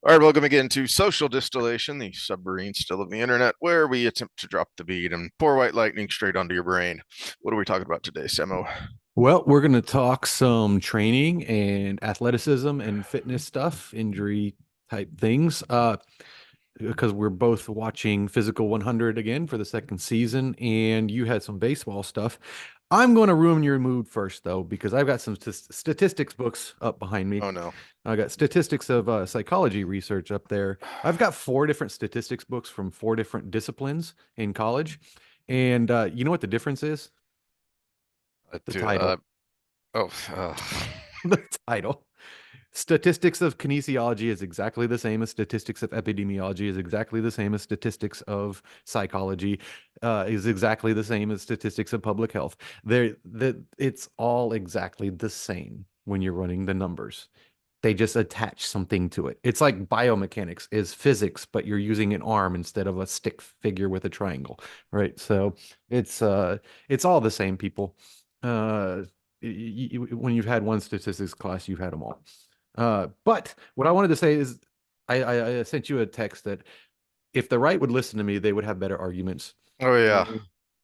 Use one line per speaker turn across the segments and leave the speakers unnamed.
All right, welcome again to Social Distillation, the submarine still of the internet, where we attempt to drop the bead and pour white lightning straight onto your brain. What are we talking about today, Samo?
Well, we're going to talk some training and athleticism and fitness stuff, injury type things, because we're both watching Physical 100 again for the second season, and you had some baseball stuff. I'm going to ruin your mood first, though, because I've got some statistics books up behind me.
Oh no.
I got statistics of psychology research up there. I've got four different statistics books from four different disciplines in college. And you know what the difference is? The
Dude,
title.
oh,
The title. Statistics of kinesiology is exactly the same as statistics of epidemiology, is exactly the same as statistics of psychology, is exactly the same as statistics of public health. It's all exactly the same when you're running the numbers. They just attach something to it. It's like biomechanics is physics, but you're using an arm instead of a stick figure with a triangle, right? So it's all the same, people. Uh, when you've had one statistics class, you've had them all. But what I wanted to say is, I sent you a text that if the right would listen to me, they would have better arguments.
oh yeah.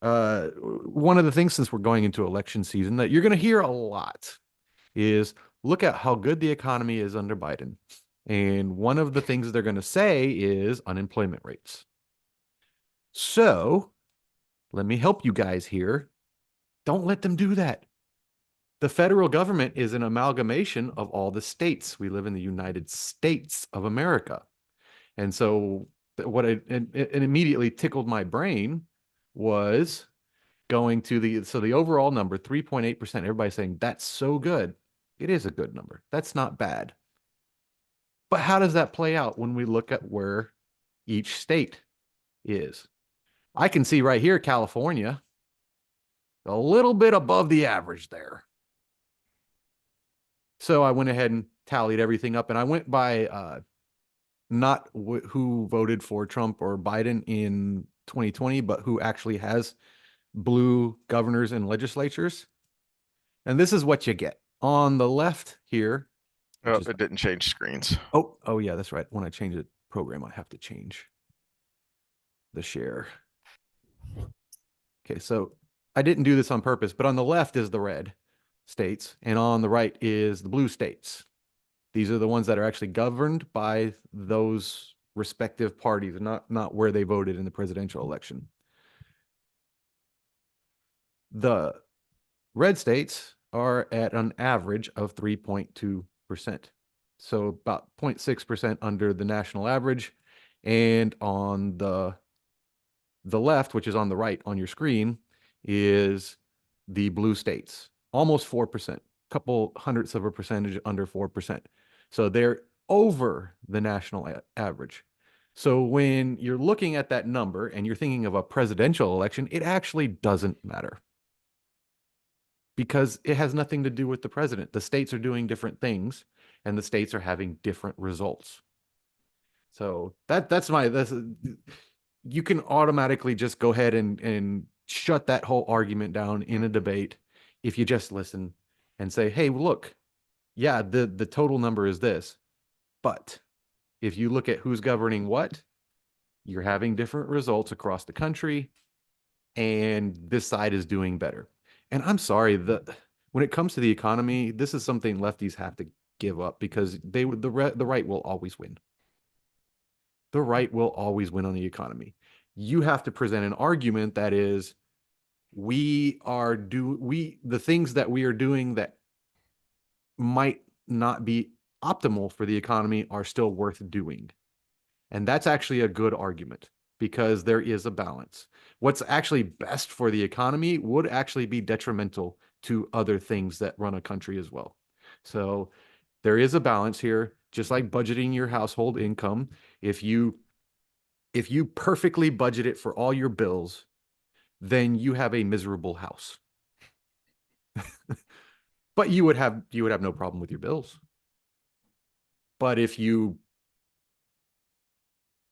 And, one of the things, since we're going into election season, that you're going to hear a lot is look at how good the economy is under Biden. And one of the things they're going to say is unemployment rates. So let me help you guys here. Don't let them do that. The federal government is an amalgamation of all the states. We live in the United States of America. And so it immediately tickled my brain was going to the overall number, 3.8%. Everybody's saying that's so good. It is a good number. That's not bad. But how does that play out when we look at where each state is? I can see right here, California, a little bit above the average there. So I went ahead and tallied everything up, and I went by not who voted for Trump or Biden in 2020, but who actually has blue governors and legislatures. And this is what you get on the left here, which
Oh,
is,
it didn't change screens.
oh yeah, that's right. When I change the program, I have to change the share. Okay, so I didn't do this on purpose, but on the left is the red states, and on the right is the blue states. These are the ones that are actually governed by those respective parties, not where they voted in the presidential election. The red states are at an average of 3.2%. So about 0.6% under the national average. And on the left, which is on the right on your screen, is the blue states, almost 4%, couple hundredths of a percentage under 4%. So they're over the national average. So when you're looking at that number and you're thinking of a presidential election, it actually doesn't matter because it has nothing to do with the president. The states are doing different things and the states are having different results. So that's you can automatically just go ahead and shut that whole argument down in a debate if you just listen and say, hey, look, yeah, the total number is this. But if you look at who's governing what, you're having different results across the country, and this side is doing better. And I'm sorry, when it comes to the economy, this is something lefties have to give up because the right will always win. The right will always win on the economy. You have to present an argument that is the things that we are doing that might not be optimal for the economy are still worth doing. And that's actually a good argument because there is a balance. What's actually best for the economy would actually be detrimental to other things that run a country as well. So there is a balance here, just like budgeting your household income. If you perfectly budget it for all your bills, then you have a miserable house. But you would have no problem with your bills. But if you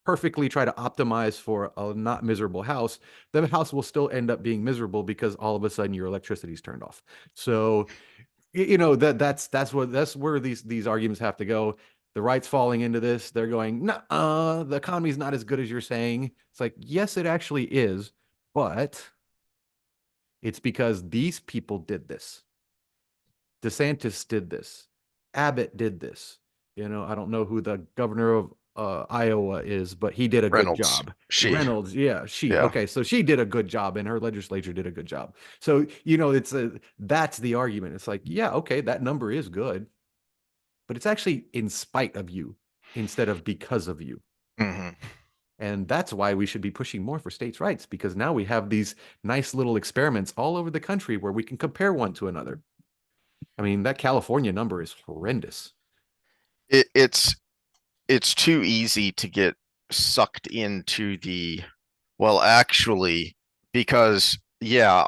perfectly try to optimize for a not miserable house, the house will still end up being miserable because all of a sudden your electricity's turned off. So that's where these arguments have to go. the right's falling into this. They're going, no, the economy's not as good as you're saying. It's like, yes, it actually is, but it's because these people did this. DeSantis did this. Abbott did this. I don't know who the governor of Iowa is, but he did a good
Reynolds,
job.
she,
Reynolds, yeah, she.
yeah.
Okay, so she did a good job, and her legislature did a good job. So that's the argument. It's like, yeah, okay, that number is good, but it's actually in spite of you instead of because of you.
Mhm.
And that's why we should be pushing more for states' rights, because now we have these nice little experiments all over the country where we can compare one to another. I mean, that California number is horrendous.
It, it's too easy to get sucked into well, actually, because yeah,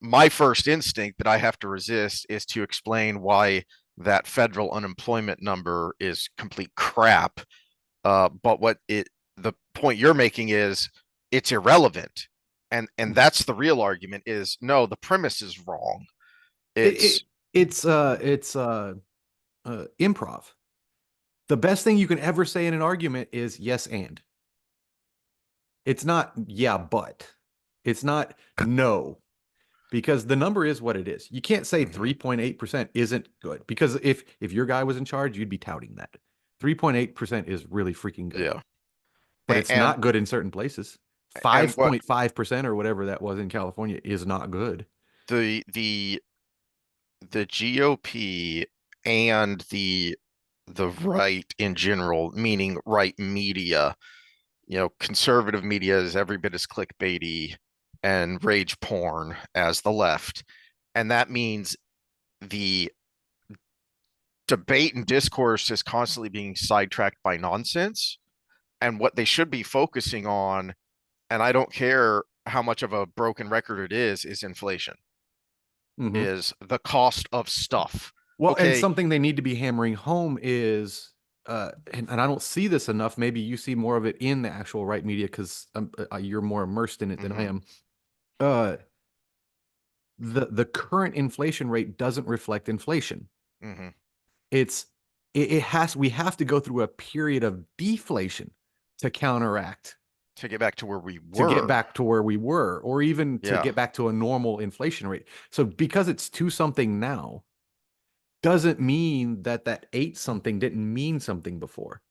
my first instinct that I have to resist is to explain why that federal unemployment number is complete crap. But the point you're making is it's irrelevant. And that's the real argument is no, the premise is wrong.
It, it
It's
it's improv. The best thing you can ever say in an argument is yes and. It's not yeah but. It's not no, because the number is what it is. You can't say 3.8% isn't good, because if your guy was in charge, you'd be touting that. 3.8% is really freaking good.
yeah.
But it's
And
not good in certain places.
what
5.5% or whatever that was in California is not good.
the the the GOP and the right in general, meaning right media, conservative media is every bit as clickbaity and rage porn as the left. And that means the debate and discourse is constantly being sidetracked by nonsense. And what they should be focusing on, and I don't care how much of a broken record it is inflation,
Mhm.
is the cost of stuff.
Well, and
Okay.
something they need to be hammering home is, and I don't see this enough. Maybe you see more of it in the actual right media because you're more immersed in it than I
Mhm,
am. Uh, the current inflation rate doesn't reflect inflation.
mhm.
It's it has we have to go through a period of deflation to counteract,
To get back to where we
to get
were.
back to where we were, or even to
Yeah.
get back to a normal inflation rate. So because it's two something now doesn't mean that that eight something didn't mean something before.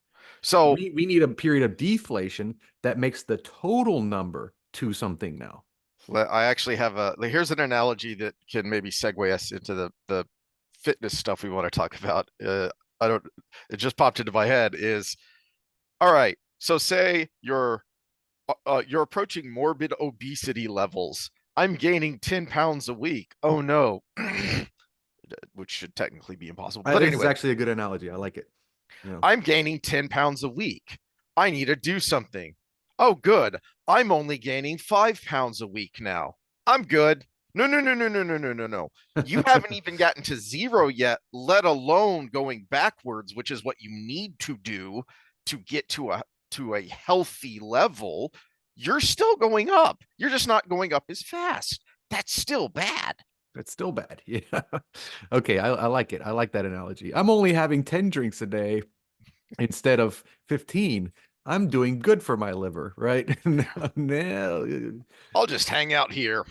So
We need a period of deflation that makes the total number two something now.
I actually have here's an analogy that can maybe segue us into the fitness stuff we want to talk about. I don't, it just popped into my head is, all right. So say you're approaching morbid obesity levels. I'm gaining 10 pounds a week. Oh no, which should technically be impossible. But
This is
anyway,
actually a good analogy. I like it. Yeah.
I'm gaining 10 pounds a week. I need to do something. Oh, good. I'm only gaining 5 pounds a week now. I'm good. No, no, no, no, no, no, no, no, no. You haven't even gotten to zero yet, let alone going backwards, which is what you need to do to get to a healthy level. You're still going up. You're just not going up as fast. That's still bad.
It's still bad. Yeah. Okay. I like it. I like that analogy. I'm only having 10 drinks a day instead of 15. I'm doing good for my liver, right? No.
I'll just hang out here.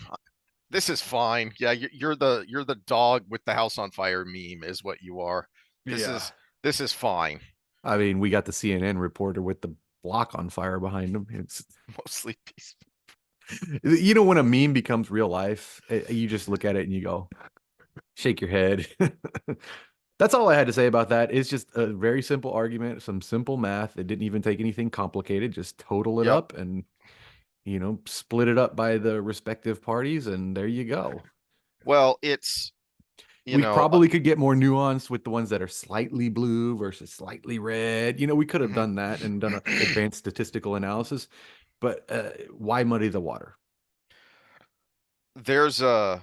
This is fine. Yeah, you're the dog with the house on fire meme is what you are. This
Yeah.
is this is fine.
I mean, we got the CNN reporter with the block on fire behind him. It's
Mostly peace.
when a meme becomes real life, you just look at it and you go, shake your head. That's all I had to say about that. It's just a very simple argument, some simple math. It didn't even take anything complicated. Just total it
Yep.
up and split it up by the respective parties, and there you go.
Well, it's you
We
know,
probably could get more nuanced with the ones that are slightly blue versus slightly red. We could have
mhm.
done that and done an advanced statistical analysis, but why muddy the water?
There's a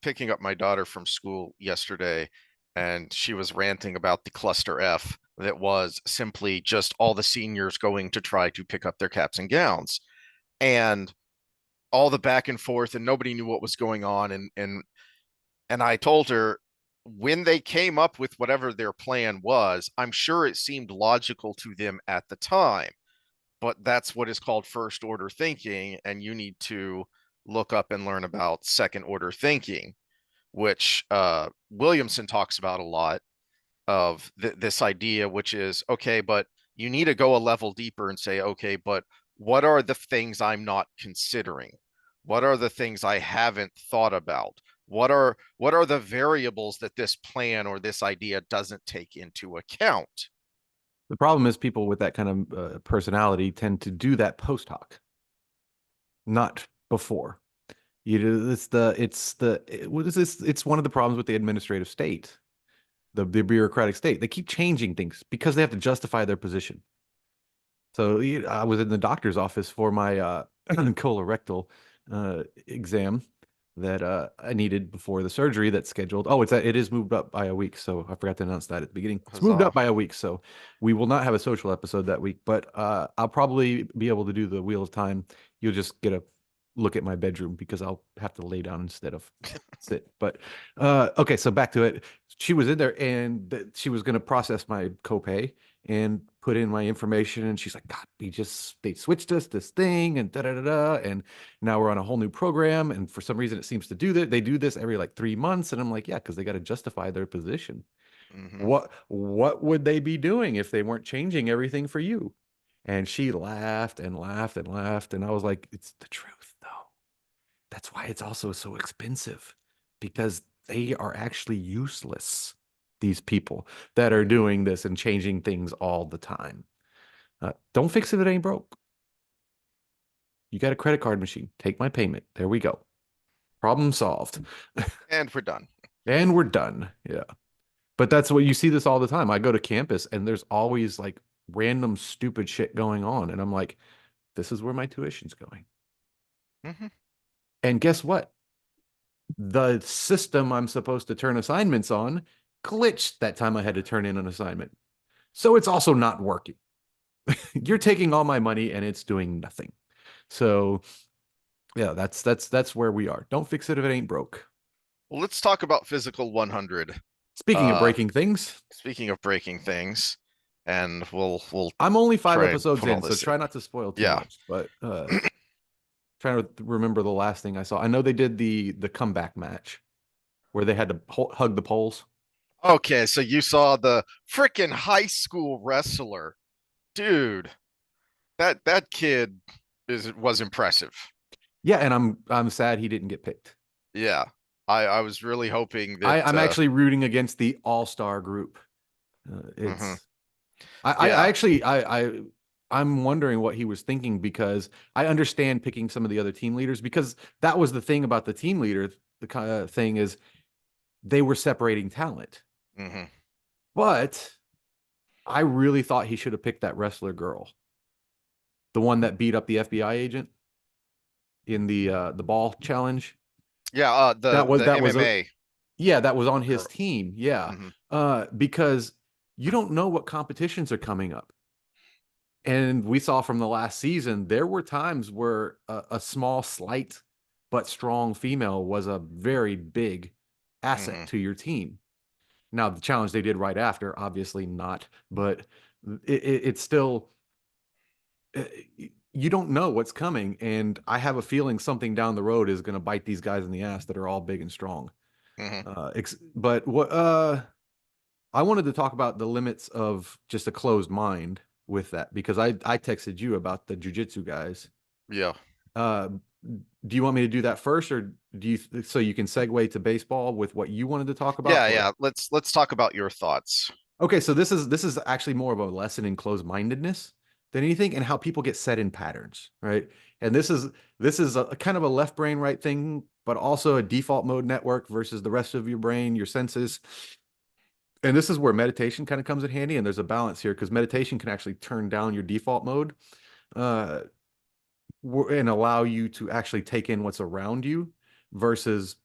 picking up my daughter from school yesterday, and she was ranting about the cluster F that was simply just all the seniors going to try to pick up their caps and gowns. And all the back and forth and nobody knew what was going on and I told her when they came up with whatever their plan was, I'm sure it seemed logical to them at the time, but that's what is called first order thinking. And you need to look up and learn about second order thinking, which Williamson talks about a lot of this idea, which is okay, but you need to go a level deeper and say, okay, but what are the things I'm not considering? What are the things I haven't thought about? What are the variables that this plan or this idea doesn't take into account?
The problem is people with that kind of personality tend to do that post hoc, not before. What is this? It's one of the problems with the administrative state, the bureaucratic state. They keep changing things because they have to justify their position. So I was in the doctor's office for my colorectal exam that I needed before the surgery that's scheduled. Oh, it is moved up by a week, so I forgot to announce that at the beginning. It's moved
Huzzah.
up by a week, so we will not have a social episode that week, but I'll probably be able to do the Wheel of Time. You'll just get a look at my bedroom because I'll have to lay down instead of sit. But okay, so back to it. She was in there and she was going to process my copay and put in my information, and she's like, God, they switched us this thing and da da da da, and now we're on a whole new program, and for some reason it seems to do that. They do this every like 3 months, and I'm like, yeah, because they got to justify their position.
Mm-hmm.
What would they be doing if they weren't changing everything for you? And she laughed and laughed and laughed, and I was like, it's the truth, though. That's why it's also so expensive, because they are actually useless. These people that are doing this and changing things all the time. Don't fix it if it ain't broke. You got a credit card machine. Take my payment. There we go. Problem solved.
And we're done.
And we're done. Yeah. But that's what you see this all the time. I go to campus and there's always like random stupid shit going on. And I'm like, this is where my tuition's going.
Mm-hmm.
And guess what? The system I'm supposed to turn assignments on glitched that time I had to turn in an assignment. So it's also not working. You're taking all my money and it's doing nothing. So yeah, that's where we are. Don't fix it if it ain't broke.
Well, let's talk about Physical 100.
Speaking of breaking things,
Speaking of breaking things, and we'll
I'm only 5
try and
episodes
put all
in, so
this
try not to spoil too
Yeah.
much. But trying to remember the last thing I saw. I know they did the comeback match where they had to hug the poles.
Okay, so you saw the freaking high school wrestler. Dude, that kid was impressive.
Yeah, and I'm sad he didn't get picked.
Yeah. I was really hoping that
I'm actually rooting against the all-star group. It's
mhm.
I
Yeah.
actually I'm wondering what he was thinking, because I understand picking some of the other team leaders, because that was the thing about the team leader. The kind of thing is they were separating talent.
Mhm.
But I really thought he should have picked that wrestler girl, the one that beat up the FBI agent in the ball challenge.
Yeah,
That was
the
that was a
MMA
yeah, that was on his
girl.
team. Yeah.
Mhm.
Because you don't know what competitions are coming up. And we saw from the last season, there were times where a small, slight, but strong female was a very big asset
Mhm.
to your team. Now, the challenge they did right after, obviously not, but it's still, uh, you don't know what's coming. And I have a feeling something down the road is going to bite these guys in the ass that are all big and strong.
Mhm.
But what I wanted to talk about the limits of just a closed mind with that, because I texted you about the jujitsu guys.
Yeah.
Uh, do you want me to do that first, or do you so you can segue to baseball with what you wanted to talk about?
Yeah,
Or
yeah. Let's talk about your thoughts.
okay, so this is actually more of a lesson in closed-mindedness than anything, and how people get set in patterns, right? And this is a kind of a left brain right thing, but also a default mode network versus the rest of your brain, your senses. And this is where meditation kind of comes in handy, and there's a balance here, because meditation can actually turn down your default mode uh, and allow you to actually take in what's around you, versus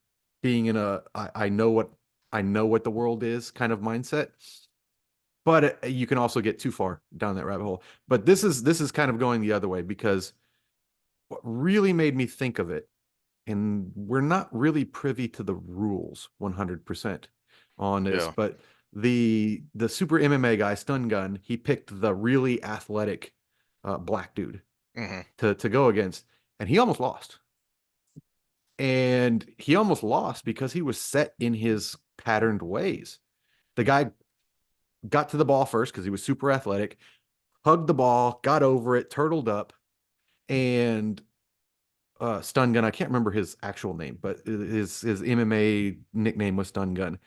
being in I know what the world is kind of mindset. But you can also get too far down that rabbit hole. But this is kind of going the other way, because what really made me think of it, and we're not really privy to the rules 100%. on this,
Yeah.
but the super MMA guy, Stun Gun, he picked the really athletic black dude
Hmm.
to go against, and he almost lost. And he almost lost because he was set in his patterned ways. The guy got to the ball first because he was super athletic, hugged the ball, got over it, turtled up, and Stun Gun. I can't remember his actual name, but his MMA nickname was Stun Gun.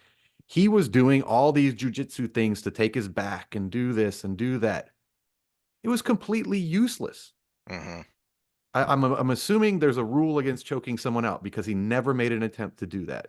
He was doing all these jujitsu things to take his back and do this and do that. It was completely useless.
Hmm.
I'm assuming there's a rule against choking someone out because he never made an attempt to do that,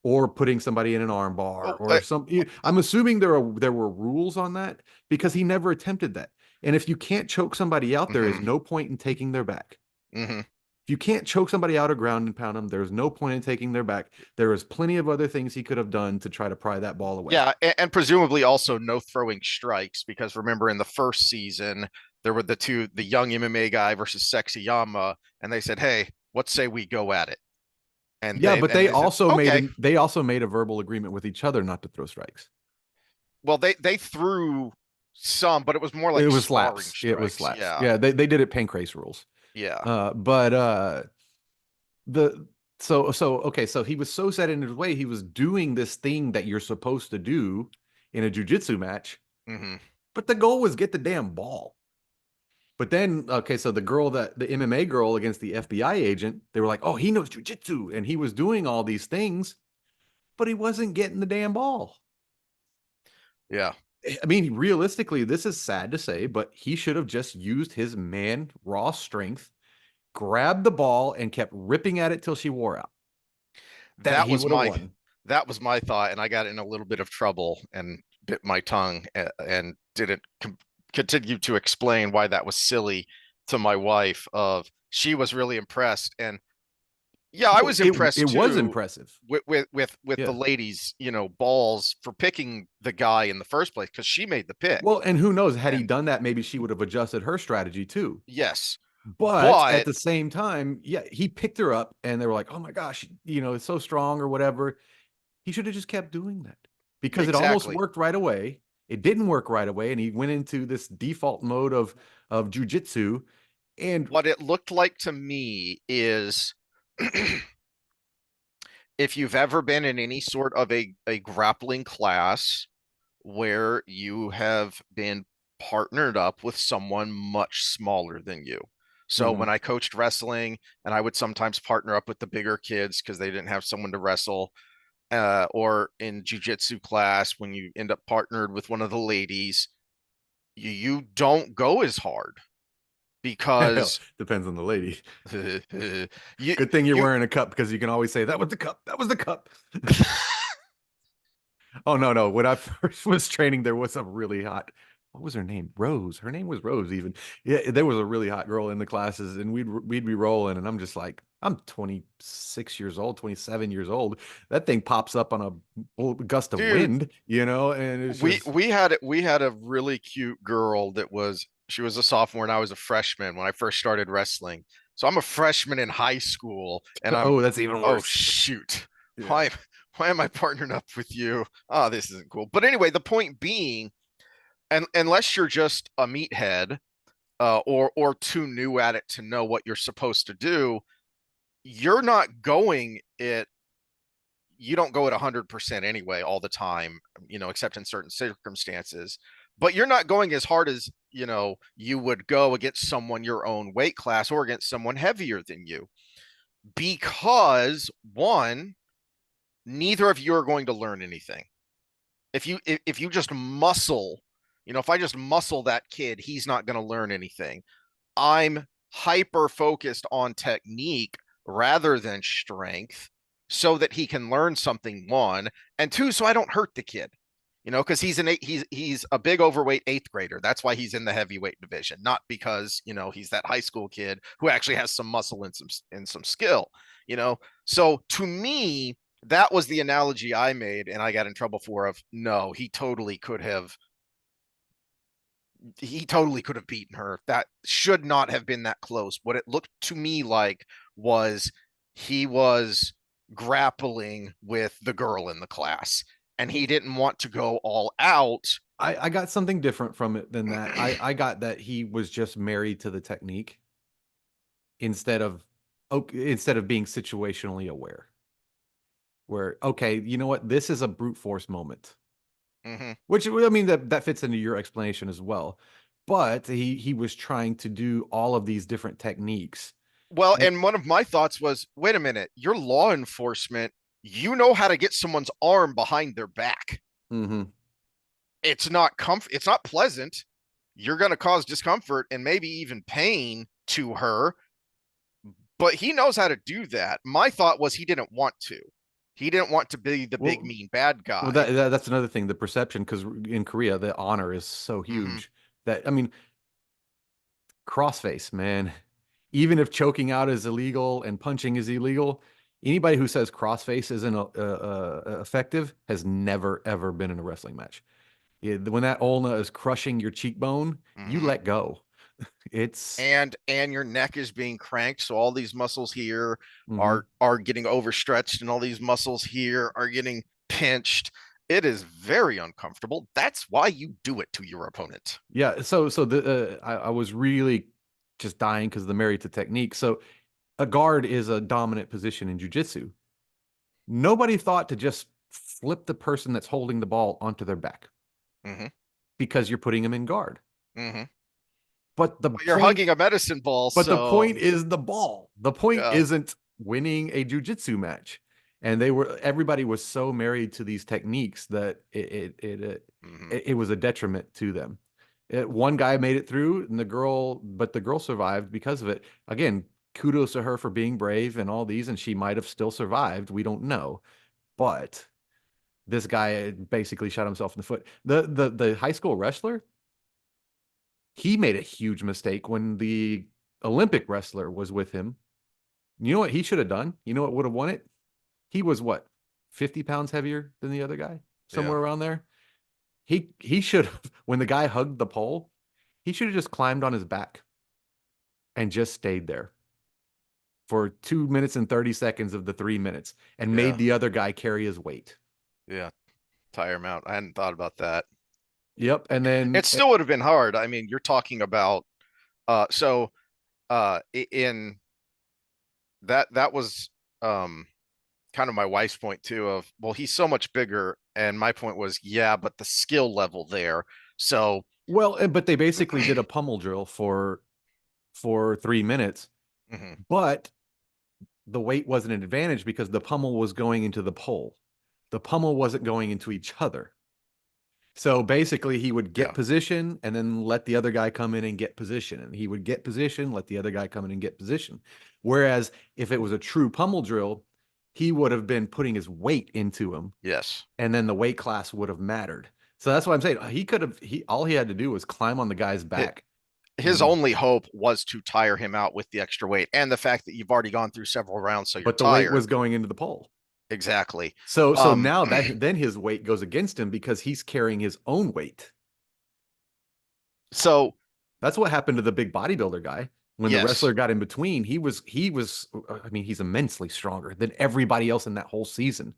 or putting somebody in an arm bar,
Oh,
or some. I'm assuming there were rules on that because he never attempted that. And if you can't choke somebody out, there is
hmm.
no point in taking their back.
Hmm.
If you can't choke somebody out or ground and pound them, there's no point in taking their back. There is plenty of other things he could have done to try to pry that ball away.
Yeah, and presumably also no throwing strikes because remember in the first season there were the young MMA guy versus Sexyama, and they said, "Hey, what say we go at it?" And
Yeah, but they
they said,
also
"Okay."
made a verbal agreement with each other not to throw strikes.
Well, they threw some, but it was more
It
like
was
sparring
slaps. It was
strikes.
slaps.
Yeah,
Yeah, they did it Pancrase rules.
yeah.
But the so okay, so he was so set in his way, he was doing this thing that you're supposed to do in a jujitsu match,
Hmm.
but the goal was get the damn ball. But then, okay, so the MMA girl against the FBI agent, they were like, oh, he knows jujitsu, and he was doing all these things, but he wasn't getting the damn ball.
Yeah.
I mean, realistically, this is sad to say, but he should have just used his man raw strength, grabbed the ball, and kept ripping at it till she wore out. Then
That
he
was
would have
my
won.
that was my thought, and I got in a little bit of trouble and bit my tongue and didn't continue to explain why that was silly to my wife. Of she was really impressed, and yeah, I
No,
was
it
impressed
was
too
impressive.
with the
Yeah.
ladies, balls for picking the guy in the first place because she made the pick.
Well, and who knows, had he
And
done that, maybe she would have adjusted her strategy too.
yes,
But at
but
the same time, yeah, he picked her up and they were like, oh my gosh, it's so strong or whatever. He should have just kept doing that because it almost
exactly
worked right away. It didn't work right away. And he went into this default mode of jujitsu. And
what it looked like to me is if you've ever been in any sort of a grappling class where you have been partnered up with someone much smaller than you. So when
Mhm.
I coached wrestling and I would sometimes partner up with the bigger kids because they didn't have someone to wrestle, or in jujitsu class when you end up partnered with one of the ladies, you don't go as hard because
Depends on the lady.
you
Good thing you're
you
wearing a cup because you can always say, that was the cup. That was the cup. Oh no, no. When I first was training, there was a really hot. What was her name? Rose. Her name was Rose. Even yeah, there was a really hot girl in the classes, and we'd be rolling, and I'm just like, I'm 26 years old, 27 years old. That thing pops up on a gust of
dude,
wind, and it's
we
just
we had we had a really cute girl that was she was a sophomore and I was a freshman when I first started wrestling. So I'm a freshman in high school and I'm
oh, that's even
oh
worse.
shoot.
Yeah.
Why am I partnering up with you? Oh, this isn't cool. But anyway, the point being, and unless you're just a meathead, or too new at it to know what you're supposed to do, you're not going it you don't go at 100% anyway all the time, except in certain circumstances. But you're not going as hard as, you would go against someone your own weight class or against someone heavier than you. Because one, neither of you are going to learn anything. If you just muscle, if I just muscle that kid, he's not going to learn anything. I'm hyper focused on technique rather than strength so that he can learn something, one, and two, so I don't hurt the kid. Because he's a big overweight eighth grader. That's why he's in the heavyweight division, not because he's that high school kid who actually has some muscle and some skill. So to me, that was the analogy I made, and I got in trouble for. Of no, he totally could have beaten her. That should not have been that close. What it looked to me like was he was grappling with the girl in the class. and he didn't want to go all out.
I got something different from it than that. I got that he was just married to the technique instead of instead of being situationally aware. Where, okay, you know what? This is a brute force moment.
Mm-hmm.
Which, I mean, that fits into your explanation as well. But he was trying to do all of these different techniques.
Well, and one of my thoughts was, wait a minute, you're law enforcement. You know how to get someone's arm behind their back.
Mm-hmm.
It's not it's not pleasant. You're going to cause discomfort and maybe even pain to her, but he knows how to do that. My thought was he didn't want to. He didn't want to be the big mean bad guy.
Well, that's another thing, the perception, because in Korea the honor is so huge that, I mean, crossface, man. Even if choking out is illegal and punching is illegal, anybody who says crossface isn't effective has never ever been in a wrestling match. Yeah, when that ulna is crushing your cheekbone, you let go. It's
and your neck is being cranked, so all these muscles here
Mhm.
are getting overstretched, and all these muscles here are getting pinched. It is very uncomfortable. That's why you do it to your opponent.
Yeah. So I was really just dying because of the married to technique. So a guard is a dominant position in jujitsu. Nobody thought to just flip the person that's holding the ball onto their back
Mm-hmm.
because you're putting them in guard.
Mm-hmm.
But the
But you're
point,
hugging a medicine ball,
but the
so
point is the ball. The point
yeah.
isn't winning a jujitsu match. And everybody was so married to these techniques that
Mm-hmm.
it was a detriment to them. One guy made it through, and but the girl survived because of it. Again, kudos to her for being brave and all these, and she might have still survived. We don't know, but this guy basically shot himself in the foot. The high school wrestler, he made a huge mistake when the Olympic wrestler was with him. You know what he should have done? You know what would have won it? He was what, 50 pounds heavier than the other guy,
Yeah.
somewhere around there. He should have, when the guy hugged the pole, he should have just climbed on his back and just stayed there for 2 minutes and 30 seconds of the 3 minutes and
Yeah.
made the other guy carry his weight.
Yeah. Tire him out. I hadn't thought about that.
Yep. And then
It still would have been hard. I mean, you're talking about so in that was um kind of my wife's point too of, well, he's so much bigger, and my point was, yeah, but the skill level there. So
well, but they basically did a pummel drill for 3 minutes,
mhm,
but the weight wasn't an advantage because the pummel was going into the pole. The pummel wasn't going into each other. So basically, he would get
yeah,
position and then let the other guy come in and get position. And he would get position, let the other guy come in and get position. Whereas if it was a true pummel drill, he would have been putting his weight into him,
yes.
and then the weight class would have mattered. So that's what I'm saying. He could have, all he had to do was climb on the guy's
It,
back.
his
And,
only hope was to tire him out with the extra weight and the fact that you've already gone through several rounds, so you're
but the weight
tired.
was going into the pole.
Exactly.
So now that then his weight goes against him because he's carrying his own weight.
So
That's what happened to the big bodybuilder guy. When the
yes,
wrestler got in between, I mean, he's immensely stronger than everybody else in that whole season,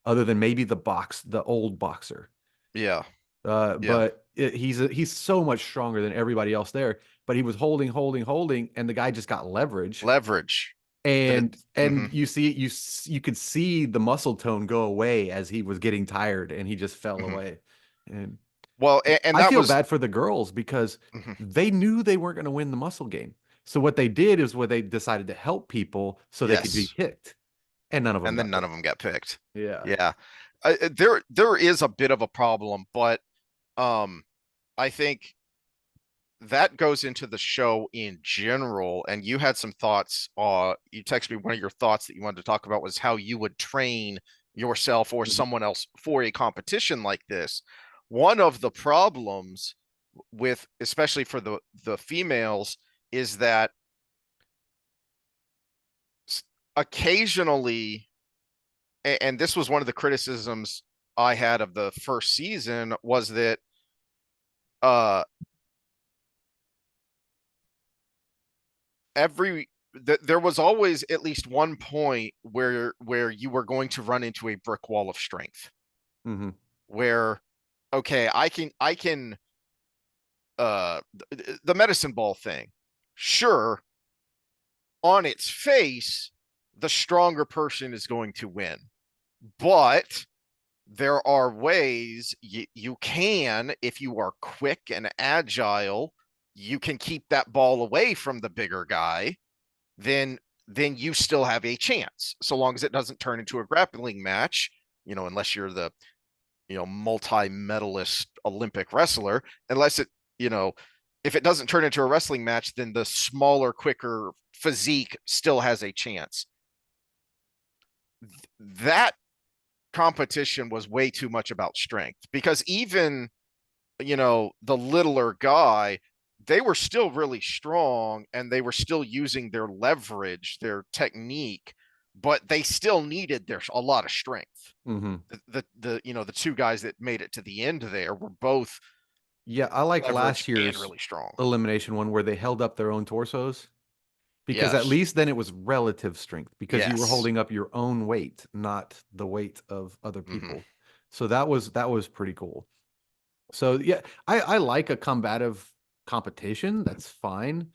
other than maybe the old boxer.
yeah, yeah,
But he's so much stronger than everybody else there. But he was holding, and the guy just got leverage.
leverage.
And
Mhm.
you could see the muscle tone go away as he was getting tired, and he just fell
Mhm.
away. And
Well, and
I
that
feel
was
bad for the girls because
mhm,
they knew they weren't going to win the muscle game. So what they did is where they decided to help people so they could be
yes,
picked, and none of them
and then
got
none of
picked.
them got picked.
Yeah.
Yeah, there is a bit of a problem, but um, I think that goes into the show in general. And you had some thoughts. You texted me one of your thoughts that you wanted to talk about was how you would train yourself or
Mhm.
someone else for a competition like this. One of the problems with, especially for the females, is that occasionally, and this was one of the criticisms I had of the first season, was that uh there was always at least one point where you were going to run into a brick wall of strength.
Hmm.
where, okay, I can the medicine ball thing. Sure, on its face, the stronger person is going to win. But there are ways you can, if you are quick and agile, you can keep that ball away from the bigger guy, then you still have a chance, so long as it doesn't turn into a grappling match, unless you're the, multi-medalist Olympic wrestler, unless it, you know, if it doesn't turn into a wrestling match, then the smaller, quicker physique still has a chance. That competition was way too much about strength, because even, the littler guy, they were still really strong and they were still using their leverage, their technique, but they still needed a lot of strength.
Hmm.
The two guys that made it to the end there were both
Yeah, I like
leverage
last
and
year's
really strong.
elimination one where they held up their own torsos, because at
Yes.
least then it was relative strength, because you were
Yes.
holding up your own weight, not the weight of other
Hmm.
people. So that was pretty cool. So yeah, I like a combative competition. That's fine.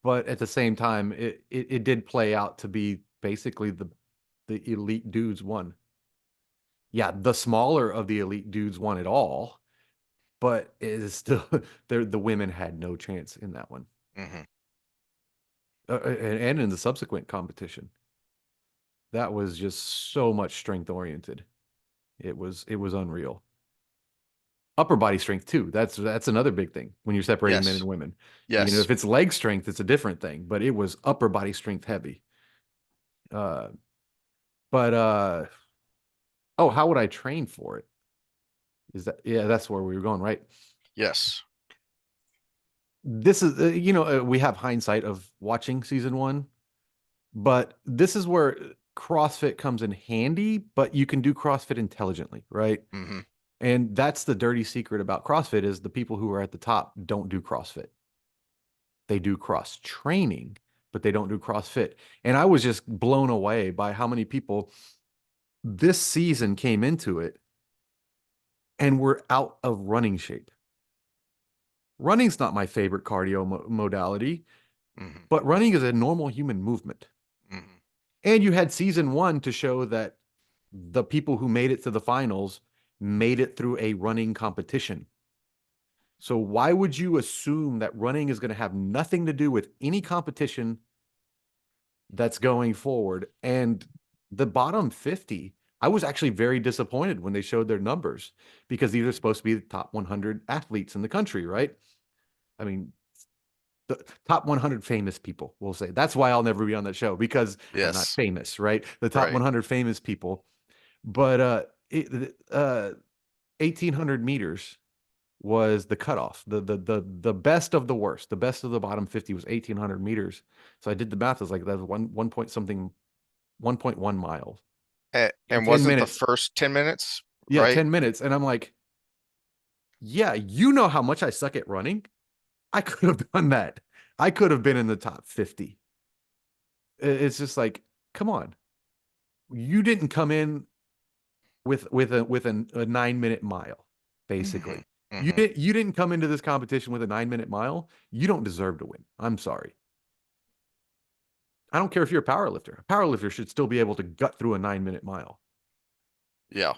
But at the same time, it did play out to be basically the elite dudes won. Yeah, the smaller of the elite dudes won it all, but it is still the women had no chance in that one.
Hmm.
And in the subsequent competition. That was just so much strength oriented. It was unreal. Upper body strength too. That's another big thing when you're separating men
Yes.
and women.
Yes.
If it's leg strength, it's a different thing, but it was upper body strength heavy. Uh, but oh, how would I train for it? Is that yeah, that's where we were going, right?
Yes.
This is we have hindsight of watching season 1, but this is where CrossFit comes in handy, but you can do CrossFit intelligently, right?
Hmm.
And that's the dirty secret about CrossFit is the people who are at the top don't do CrossFit. They do cross training, but they don't do CrossFit. And I was just blown away by how many people this season came into it and were out of running shape. Running's not my favorite cardio modality,
Hmm.
but running is a normal human movement.
Hmm.
And you had season 1 to show that the people who made it to the finals made it through a running competition. So why would you assume that running is going to have nothing to do with any competition that's going forward? And the bottom 50, I was actually very disappointed when they showed their numbers, because these are supposed to be the top 100 athletes in the country, right? I mean, the top 100 famous people, we'll say. That's why I'll never be on that show, because I'm not
Yes.
famous, right? The top
Right.
100 famous people. But 1800 meters was the cutoff. The best of the worst. The best of the bottom 50 was 1800 meters. So I did the math. It was like that was one point something, 1.1 miles in
And
10
wasn't the
minutes.
first 10 minutes,
Yeah,
right?
10 minutes. And I'm like, yeah, you know how much I suck at running? I could have done that. I could have been in the top 50. It's just like, come on. You didn't come in with a 9-minute mile,
Hmm.
basically.
Hmm.
You didn't come into this competition with a 9-minute mile. You don't deserve to win. I'm sorry. I don't care if you're a powerlifter. A powerlifter should still be able to gut through a 9-minute mile.
Yeah.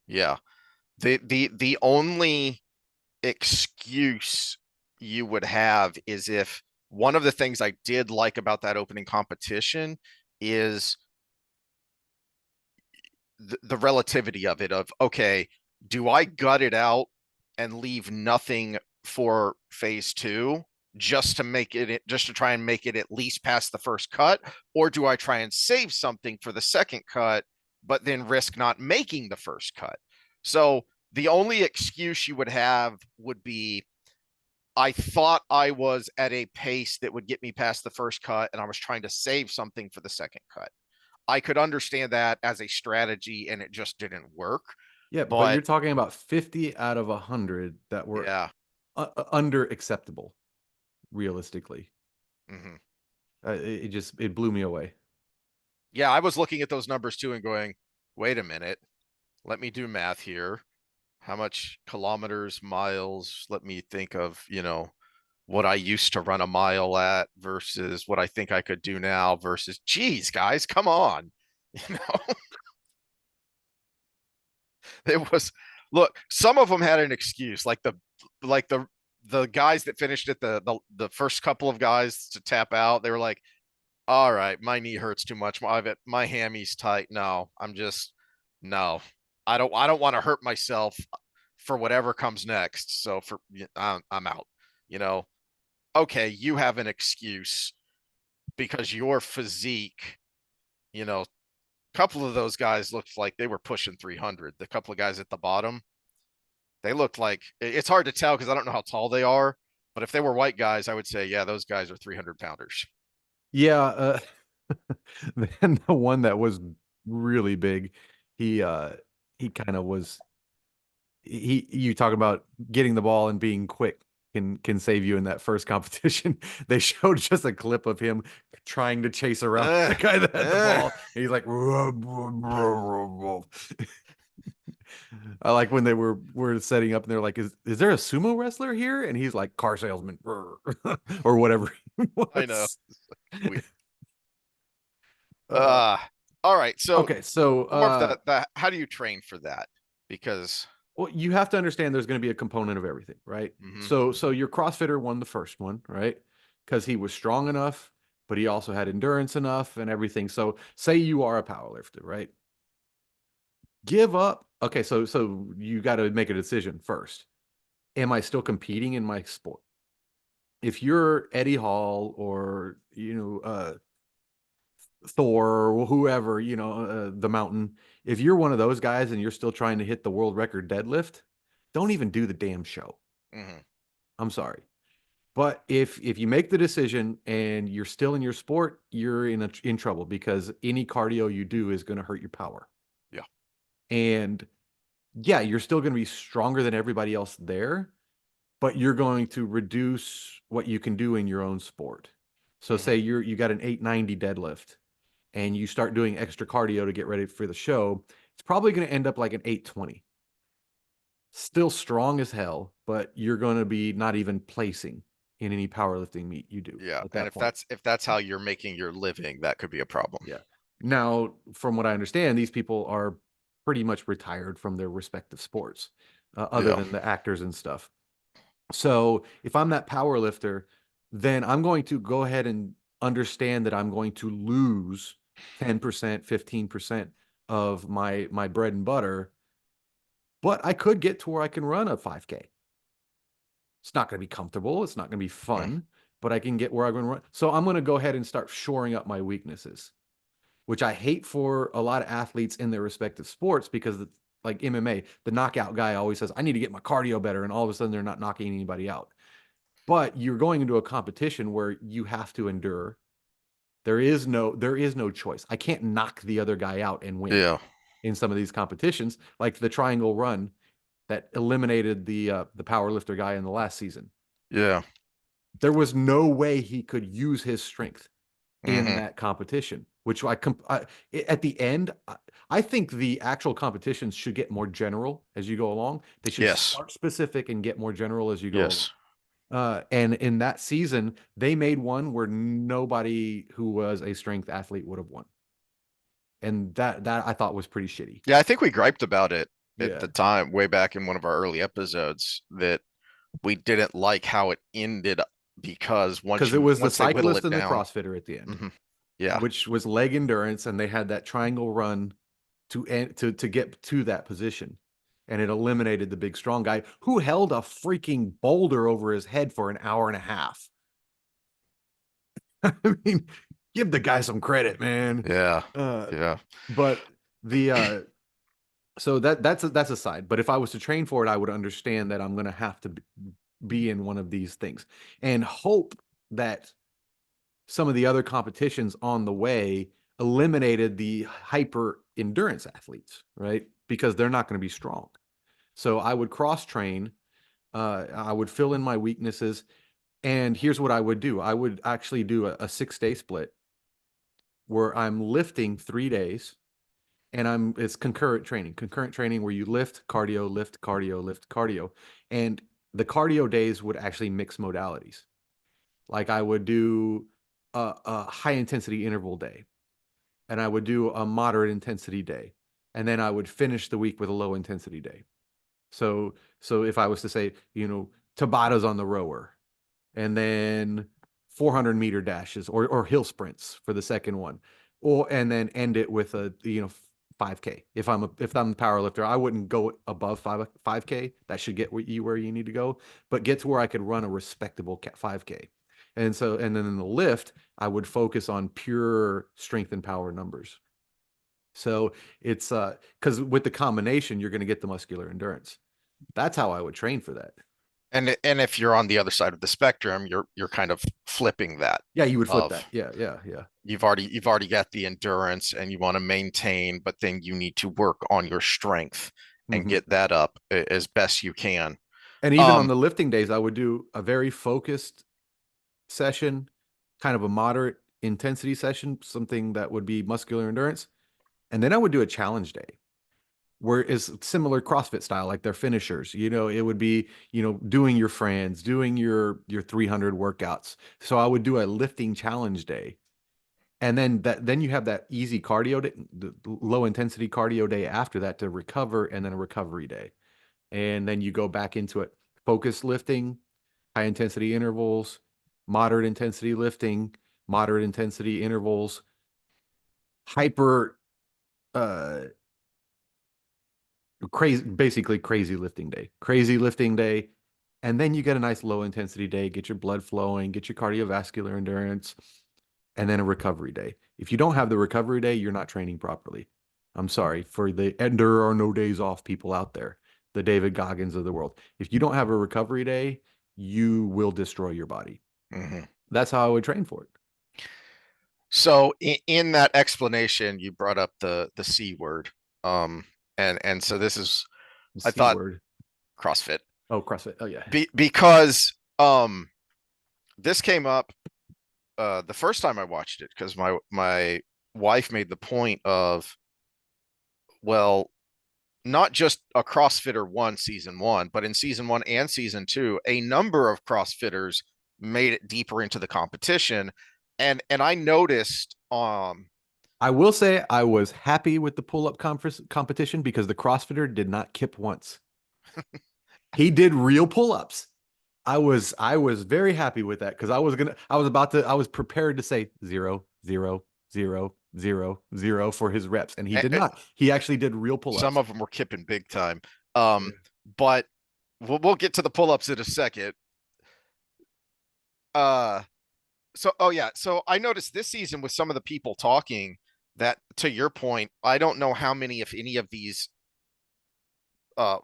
Yeah. The only excuse you would have is if one of the things I did like about that opening competition is the relativity of it, of, okay, do I gut it out and leave nothing for phase 2 just to just to try and make it at least past the first cut, or do I try and save something for the second cut but then risk not making the first cut? So the only excuse you would have would be, I thought I was at a pace that would get me past the first cut and I was trying to save something for the second cut. I could understand that as a strategy and it just didn't work.
Yeah, but
But
you're talking about 50 out of 100 that were
yeah.
under acceptable, realistically.
Hmm.
It blew me away.
Yeah, I was looking at those numbers too and going, wait a minute. let me do math here. How much kilometers, miles? Let me think of, what I used to run a mile at versus what I think I could do now versus, geez, guys, come on. You know, it was, look, some of them had an excuse, like the guys that finished it, the first couple of guys to tap out, they were like, all right, my knee hurts too much. My hammy's tight. No, no, I don't want to hurt myself for whatever comes next. So I'm out, you know, okay, you have an excuse because your physique, a couple of those guys looked like they were pushing 300. The couple of guys at the bottom, they looked like it's hard to tell because I don't know how tall they are. But if they were white guys, I would say, yeah, those guys are 300 pounders.
Yeah, then the one that was really big, he kind of was you talk about getting the ball and being quick can save you in that first competition. They showed just a clip of him trying to chase around the guy that had the ball. And he's like, I like when they were setting up and they're like, is there a sumo wrestler here? And he's like, car salesman or whatever he
I know.
was. Uh,
Uh, all right. So
okay, so
more of that. How do you train for that? Because
well, you have to understand there's going to be a component of everything, right?
mhm,
So your CrossFitter won the first one, right? Because he was strong enough, but he also had endurance enough and everything. So say you are a powerlifter, right? Give up. Okay, so you got to make a decision first. Am I still competing in my sport? If you're Eddie Hall or Thor or whoever, the mountain, if you're one of those guys and you're still trying to hit the world record deadlift, don't even do the damn show.
mhm,
I'm sorry. But if you make the decision and you're still in your sport, you're in trouble because any cardio you do is going to hurt your power.
yeah,
And yeah, you're still going to be stronger than everybody else there, but you're going to reduce what you can do in your own sport. So
mhm,
say you got an 890 deadlift and you start doing extra cardio to get ready for the show, it's probably going to end up like an 820. Still strong as hell, but you're going to be not even placing in any powerlifting meet you do
yeah.
at
And
that
if
point.
that's how you're making your living, that could be a problem.
Yeah. Now, from what I understand, these people are pretty much retired from their respective sports, other
Yeah,
than the actors and stuff. So if I'm that power lifter, then I'm going to go ahead and understand that I'm going to lose 10%, 15% of my bread and butter, but I could get to where I can run a 5K. It's not going to be comfortable. It's not going to be
mm,
fun, but I can get where I'm going to run. So I'm going to go ahead and start shoring up my weaknesses, which I hate for a lot of athletes in their respective sports because like MMA, the knockout guy always says, I need to get my cardio better. And all of a sudden they're not knocking anybody out. But you're going into a competition where you have to endure. There is no choice. I can't knock the other guy out and win
yeah,
in some of these competitions, like the triangle run that eliminated the power lifter guy in the last season.
yeah.
There was no way he could use his strength in
Hmm.
that competition, which at the end, I think the actual competitions should get more general as you go along. They should
Yes,
start specific and get more general as you go along.
yes.
And in that season, they made one where nobody who was a strength athlete would have won. And that I thought was pretty shitty.
Yeah, I think we griped about it at
Yeah.
the time, way back in one of our early episodes, that we didn't like how it ended because
Because it was the
once they whittle
cyclist
it
and the
down.
CrossFitter at the end,
Hmm. Yeah,
which was leg endurance, and they had that triangle run to get to that position. And it eliminated the big strong guy who held a freaking boulder over his head for an hour and a half. I mean, give the guy some credit, man.
yeah,
Uh,
yeah.
but the so that's a side. But if I was to train for it, I would understand that I'm going to have to be in one of these things and hope that some of the other competitions on the way eliminated the hyper endurance athletes, right? Because they're not going to be strong. So I would cross train. I would fill in my weaknesses. And here's what I would do. I would actually do a 6-day split where I'm lifting 3 days and it's concurrent training where you lift, cardio, lift, cardio, lift, cardio. And the cardio days would actually mix modalities. Like I would do a high intensity interval day, and I would do a moderate intensity day, and then I would finish the week with a low intensity day. So if I was to say, Tabatas on the rower, and then 400-meter dashes or hill sprints for the second one, and then end it with a 5K. If I'm the power lifter, I wouldn't go above 5K. That should get where you need to go, but get to where I could run a respectable 5K. And then in the lift, I would focus on pure strength and power numbers. So it's because with the combination, you're going to get the muscular endurance. That's how I would train for that.
And if you're on the other side of the spectrum, you're kind of flipping that
Yeah, you would flip
of
that. Yeah.
you've already got the endurance and you want to maintain, but then you need to work on your strength and
Hmm.
get that up as best you can.
And even on
Um,
the lifting days, I would do a very focused session, kind of a moderate intensity session, something that would be muscular endurance. And then I would do a challenge day where it's similar CrossFit style, like their finishers. It would be, doing your friends, doing your 300 workouts. So I would do a lifting challenge day. And then you have that easy cardio day, the low intensity cardio day after that to recover, and then a recovery day. And then you go back into it. Focus lifting, high intensity intervals, moderate intensity lifting, moderate intensity intervals, hyper uh basically crazy lifting day. Crazy lifting day. And then you get a nice low intensity day, get your blood flowing, get your cardiovascular endurance, and then a recovery day. If you don't have the recovery day, you're not training properly. I'm sorry for and there are no days off people out there, the David Goggins of the world. If you don't have a recovery day, you will destroy your body.
mhm.
That's how I would train for it.
So in that explanation, you brought up the C word. And so this is,
The
I
C
thought,
word.
CrossFit.
Oh, CrossFit. Oh yeah.
Because this came up the first time I watched it, because my wife made the point of, well, not just a CrossFitter won season one, but in season one and season two, a number of CrossFitters made it deeper into the competition. And I noticed
I will say I was happy with the pull-up competition because the CrossFitter did not kip once. He did real pull-ups. I was very happy with that because I was prepared to say 0, 0, 0, 0, 0 for his reps, and he did not. He actually did real
some
pull-ups.
of them were kipping big time. But we'll get to the pull-ups in a second. Uh oh yeah, so I noticed this season with some of the people talking that, to your point, I don't know how many, if any, of these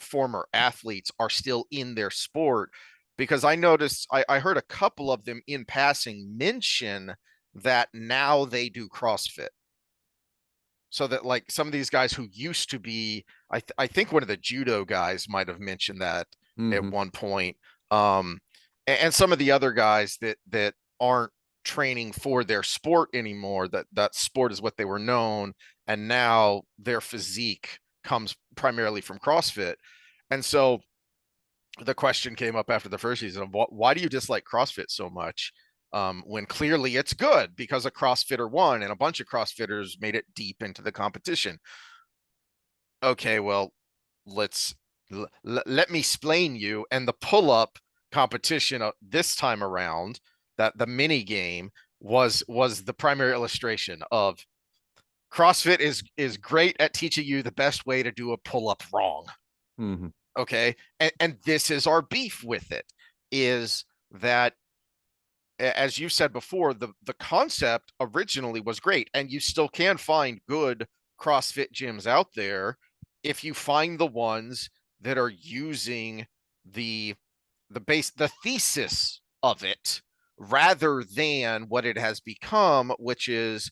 former athletes are still in their sport, because I noticed I heard a couple of them in passing mention that now they do CrossFit. So that, like, some of these guys who used to be, I think one of the judo guys might have mentioned that at
Hmm.
one point. And some of the other guys that aren't training for their sport anymore, that sport is what they were known, and now their physique comes primarily from CrossFit. And so the question came up after the first season of, why do you dislike CrossFit so much? When clearly it's good, because a CrossFitter won and a bunch of CrossFitters made it deep into the competition. Okay, well, let me explain you. And the pull-up competition this time around, that the mini game was the primary illustration of CrossFit is great at teaching you the best way to do a pull-up wrong.
Hmm.
Okay, and this is our beef with it, is that, as you said before, the concept originally was great, and you still can find good CrossFit gyms out there if you find the ones that are using the the thesis of it, rather than what it has become, which is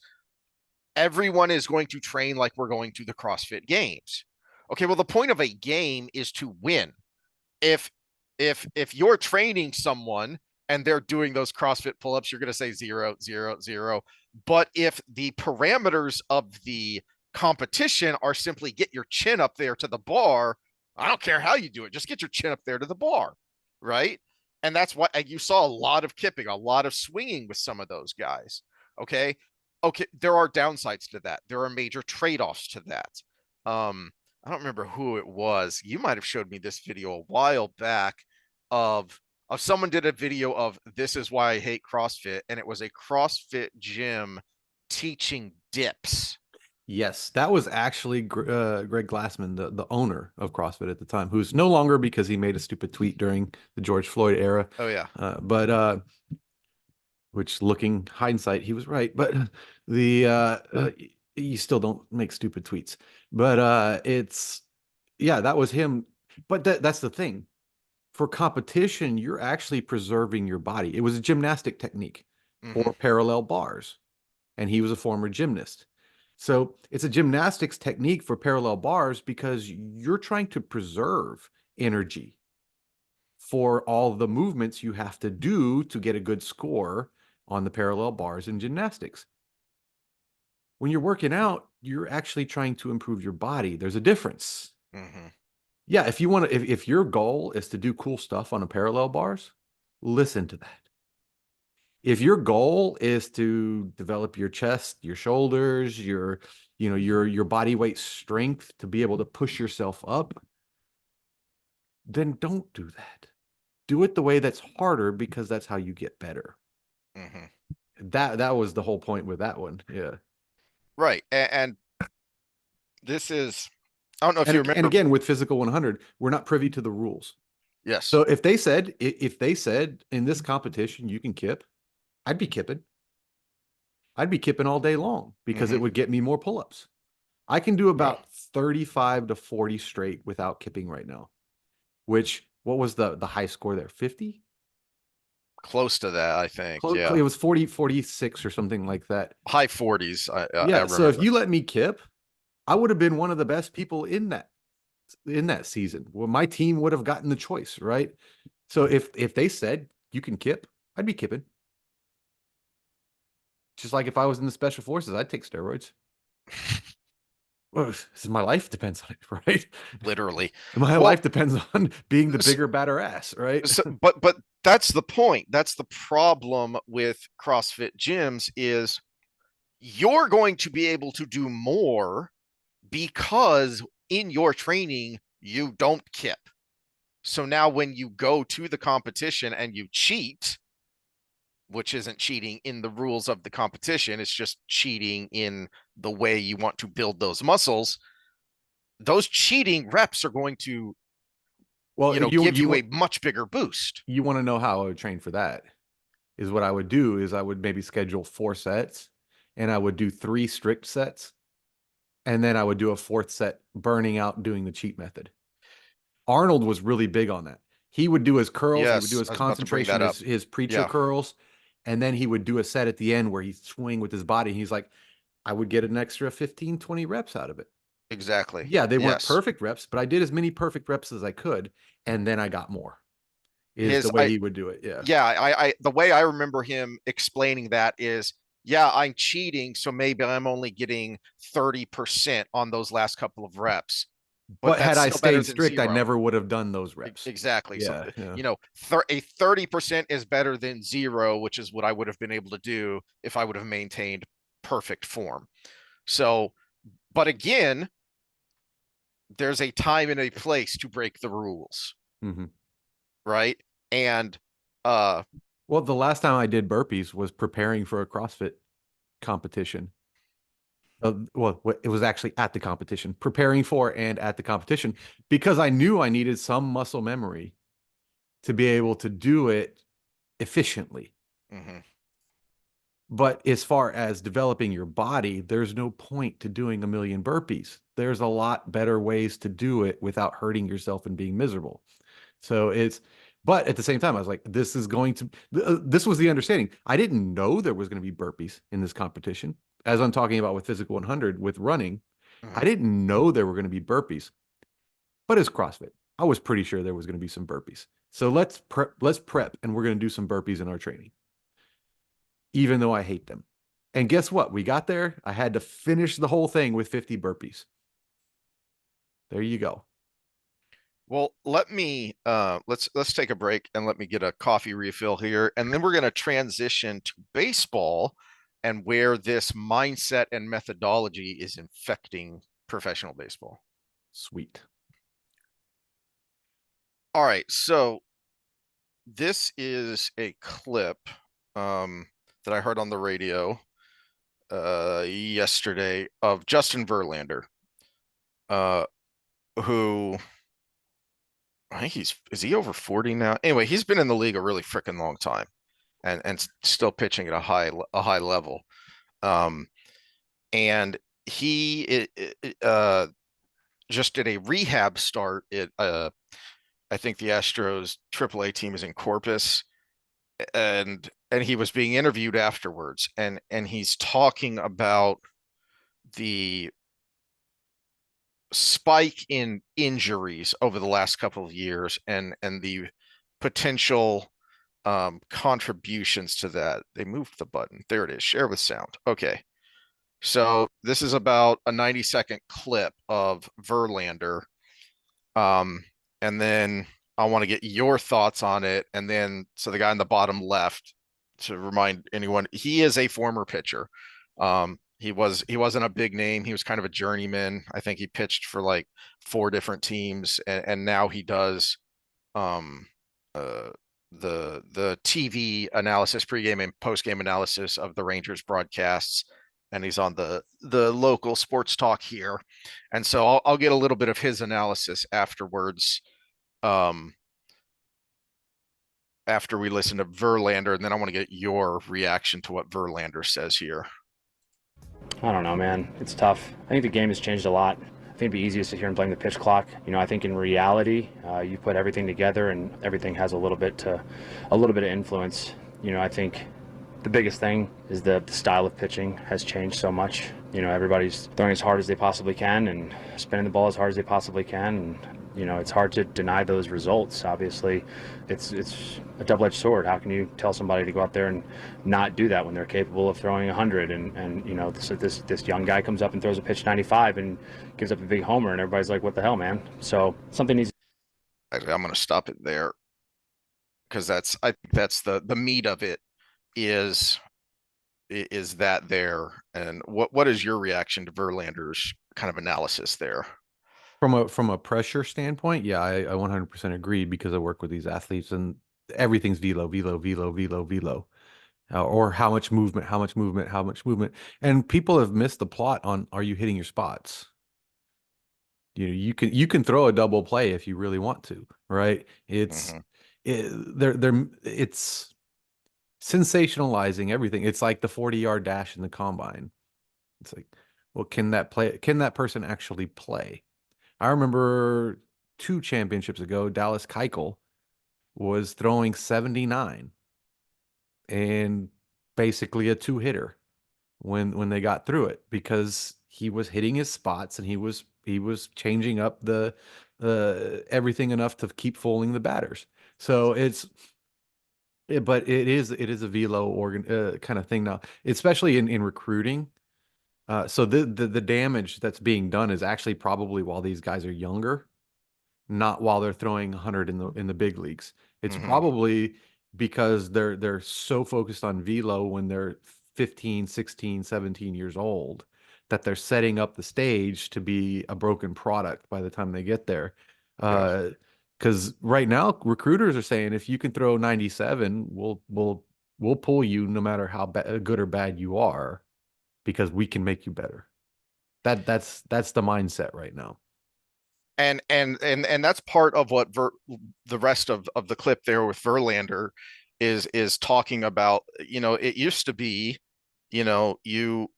everyone is going to train like we're going to the CrossFit Games. Okay, well, the point of a game is to win. If if you're training someone and they're doing those CrossFit pull-ups, you're going to say 0, 0, 0. But if the parameters of the Competition are simply get your chin up there to the bar. I don't care how you do it, just get your chin up there to the bar, right? And that's what you saw a lot of kipping, a lot of swinging with some of those guys. Okay. Okay. There are downsides to that. There are major trade offs to that. I don't remember who it was. You might have showed me this video a while back of someone did a video of this is why I hate CrossFit, and it was a CrossFit gym teaching dips.
Yes, that was actually Greg Glassman, the owner of CrossFit at the time, who's no longer because he made a stupid tweet during the George Floyd era.
Oh yeah.
But which, looking hindsight, he was right. But you still don't make stupid tweets. But yeah, that was him. But that's the thing. For competition, you're actually preserving your body. It was a gymnastic technique for parallel bars, and he was a former gymnast. So it's a gymnastics technique for parallel bars because you're trying to preserve energy for all the movements you have to do to get a good score on the parallel bars in gymnastics. When you're working out, you're actually trying to improve your body. There's a difference. Yeah, if you want to, if your goal is to do cool stuff on a parallel bars, listen to that. If your goal is to develop your chest, your shoulders, your body weight strength to be able to push yourself up, then don't do that. Do it the way that's harder because that's how you get better. That was the whole point with that one. Yeah.
Right. And this is, I don't know if you remember.
And again, with Physical 100, we're not privy to the rules.
Yes.
So if they said in this competition you can kip, I'd be kipping. I'd be kipping all day long because it would get me more pull-ups. I can do about 35 to 40 straight without kipping right now. Which, what was the high score there? 50?
Close to that, I think.
Yeah. It was 40, 46 or something like that.
High 40s.
Yeah. So if you let me kip, I would have been one of the best people in that season. Well, my team would have gotten the choice, right? So if they said you can kip, I'd be kipping. Just like if I was in the special forces, I'd take steroids. Well, my life depends on it, right?
Literally.
My life depends on being the bigger, badder ass, right?
So, but that's the point. That's the problem with CrossFit gyms is you're going to be able to do more because in your training, you don't kip. So now when you go to the competition and you cheat, which isn't cheating in the rules of the competition, it's just cheating in the way you want to build those muscles. Those cheating reps are going to, give you a much bigger boost.
You want to know how I would train for that? Is what I would do is I would maybe schedule 4 sets, and I would do 3 strict sets, and then I would do a 4th set burning out doing the cheat method. Arnold was really big on that. He would do his curls, he would do his concentration, his preacher curls, and then he would do a set at the end where he'd swing with his body. He's like, I would get an extra 15, 20 reps out of it.
Exactly.
Yeah, they weren't perfect reps, but I did as many perfect reps as I could, and then I got more. The way he would do it. Yeah.
Yeah, I the way I remember him explaining that is, yeah, I'm cheating, so maybe I'm only getting 30% on those last couple of reps.
But had I stayed strict, I never would have done those reps.
Exactly. Yeah, so, a 30% is better than 0, which is what I would have been able to do if I would have maintained perfect form. So, but again, there's a time and a place to break the rules. Right. And,
well, the last time I did burpees was preparing for a CrossFit competition. Well, it was actually at the competition, preparing for and at the competition, because I knew I needed some muscle memory to be able to do it efficiently. But as far as developing your body, there's no point to doing a million burpees. There's a lot better ways to do it without hurting yourself and being miserable. So but at the same time, I was like, this was the understanding. I didn't know there was going to be burpees in this competition. As I'm talking about with Physical 100, with running, I didn't know there were going to be burpees. But as CrossFit, I was pretty sure there was going to be some burpees. So let's prep, and we're going to do some burpees in our training, even though I hate them. And guess what? We got there. I had to finish the whole thing with 50 burpees. There you go.
Well, let me let's take a break and let me get a coffee refill here, and then we're going to transition to baseball and where this mindset and methodology is infecting professional baseball.
Sweet.
All right, so this is a clip that I heard on the radio yesterday of Justin Verlander, who I think is he over 40 now? Anyway, he's been in the league a really freaking long time and still pitching at a high level. Um, and he just did a rehab start at I think the Astros AAA team is in Corpus, and he was being interviewed afterwards, and he's talking about the spike in injuries over the last couple of years and the potential contributions to that. They moved the button. There it is. Share with sound. Okay. So this is about a 90-second clip of Verlander. And then I want to get your thoughts on it. And then, so the guy in the bottom left, to remind anyone, he is a former pitcher. He wasn't a big name. He was kind of a journeyman. I think he pitched for like 4 different teams, and now he does um the TV analysis, pregame and postgame analysis of the Rangers broadcasts, and he's on the local sports talk here. And so I'll get a little bit of his analysis afterwards, after we listen to Verlander, and then I want to get your reaction to what Verlander says here.
I don't know, man. It's tough. I think the game has changed a lot. I think it'd be easiest to hear and blame the pitch clock. You know, I think in reality, you put everything together and everything has a little bit of influence. You know, I think the biggest thing is the style of pitching has changed so much. You know, everybody's throwing as hard as they possibly can and spinning the ball as hard as they possibly can. And, you know, it's hard to deny those results. Obviously, it's a double-edged sword. How can you tell somebody to go out there and not do that when they're capable of throwing 100? And you know, this young guy comes up and throws a pitch 95 and gives up a big homer, and everybody's like, what the hell, man? So something needs.
Actually, I'm going to stop it there, because I think that's the meat of it, is that there. And what is your reaction to Verlander's kind of analysis there?
From a pressure standpoint, yeah, I 100% agree, because I work with these athletes and everything's velo, velo, velo, velo, velo, or how much movement, how much movement, how much movement. And people have missed the plot on, are you hitting your spots? You know, you can throw a double play if you really want to, right? It's it's sensationalizing everything. It's like the 40-yard dash in the combine. It's like, well, can that person actually play? I remember 2 championships ago, Dallas Keuchel was throwing 79 and basically a 2-hitter when they got through it, because he was hitting his spots and he was changing up the everything enough to keep fooling the batters. So but it is a velo organ kind of thing now, especially in recruiting. So the damage that's being done is actually probably while these guys are younger, not while they're throwing 100 in the big leagues. It's probably because they're so focused on velo when they're 15, 16, 17 years old, that they're setting up the stage to be a broken product by the time they get there.
Yeah.
Because right now recruiters are saying, if you can throw 97, we'll pull you no matter how good or bad you are, because we can make you better. That's the mindset right now.
And that's part of what the rest of the clip there with Verlander is talking about. You know, it used to be, you know, you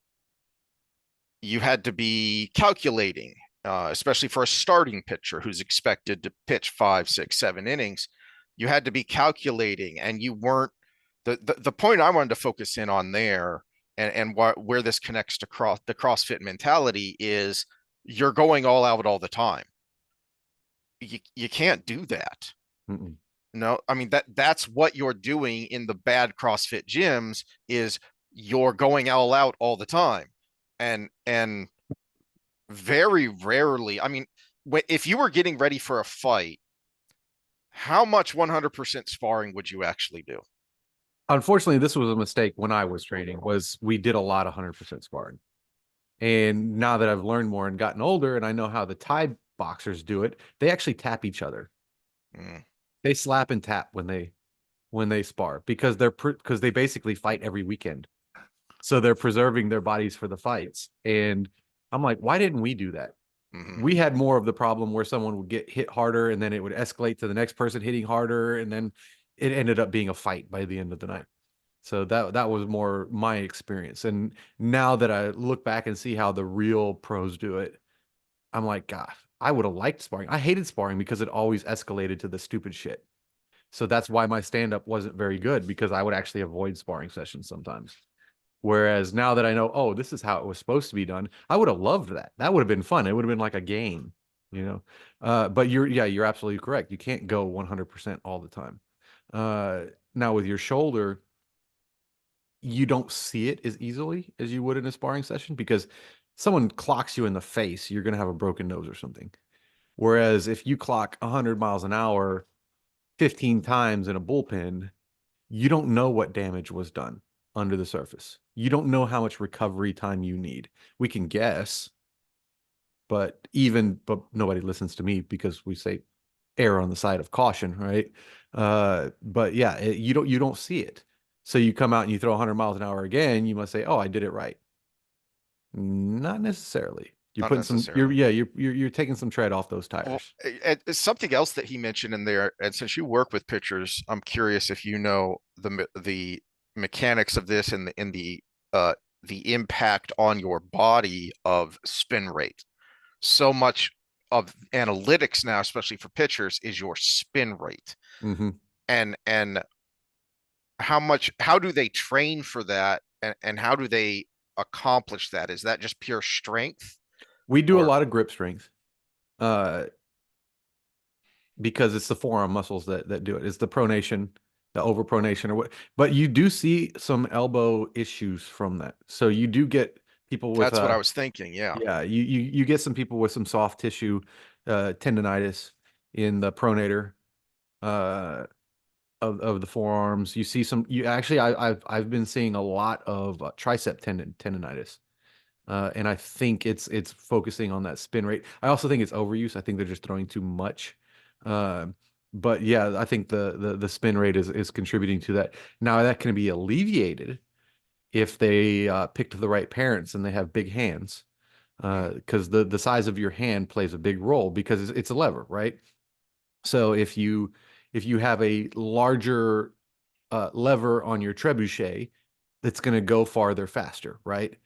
had to be calculating, especially for a starting pitcher who's expected to pitch 5, 6, 7 innings. You had to be calculating, and you weren't. The point I wanted to focus in on there, and where this connects to the CrossFit mentality, is you're going all out all the time. You can't do that. No, I mean, that's what you're doing in the bad CrossFit gyms, is you're going all out all the time. And very rarely, I mean, if you were getting ready for a fight, how much 100% sparring would you actually do?
Unfortunately, this was a mistake when I was training, was we did a lot of 100% sparring. And now that I've learned more and gotten older and I know how the Thai boxers do it, they actually tap each other.
Mm,
They slap and tap when they spar because because they basically fight every weekend. So they're preserving their bodies for the fights. And I'm like, why didn't we do that?
mhm.
We had more of the problem where someone would get hit harder and then it would escalate to the next person hitting harder. And then it ended up being a fight by the end of the night. So that was more my experience. And now that I look back and see how the real pros do it, I'm like, God, I would have liked sparring. I hated sparring because it always escalated to the stupid shit. So that's why my stand-up wasn't very good, because I would actually avoid sparring sessions sometimes. Whereas now that I know, oh, this is how it was supposed to be done, I would have loved that. That would have been fun. It would have been like a game, you know. But you're absolutely correct. You can't go 100% all the time. Now with your shoulder, you don't see it as easily as you would in a sparring session, because someone clocks you in the face, you're going to have a broken nose or something. Whereas if you clock 100 miles an hour 15 times in a bullpen, you don't know what damage was done under the surface. You don't know how much recovery time you need. We can guess, but nobody listens to me because we say err on the side of caution, right? But yeah, you don't see it. So you come out and you throw 100 miles an hour again, you must say, "Oh, I did it right." Not necessarily. You're
Not
putting
necessarily.
you're taking some tread off those
Well,
tires.
something else that he mentioned in there, and since you work with pitchers, I'm curious if you know the mechanics of this and the impact on your body of spin rate. So much of analytics now, especially for pitchers, is your spin rate.
Hmm.
And how do they train for that, and how do they accomplish that? Is that just pure strength
We do a
or
lot of grip strength. Uh, because it's the forearm muscles that do it. It's the pronation, the overpronation, or what. But you do see some elbow issues from that. So you do get people with
that's what I was thinking. Yeah.
yeah, you get some people with some soft tissue tendonitis in the pronator uh of the forearms. You see some you actually I've been seeing a lot of tricep tendonitis. And I think it's focusing on that spin rate. I also think it's overuse. I think they're just throwing too much. Uh, but yeah, I think the spin rate is contributing to that. Now that can be alleviated if they picked the right parents and they have big hands. Because the size of your hand plays a big role, because it's a lever, right? So if you have a larger lever on your trebuchet, that's going to go farther faster, right?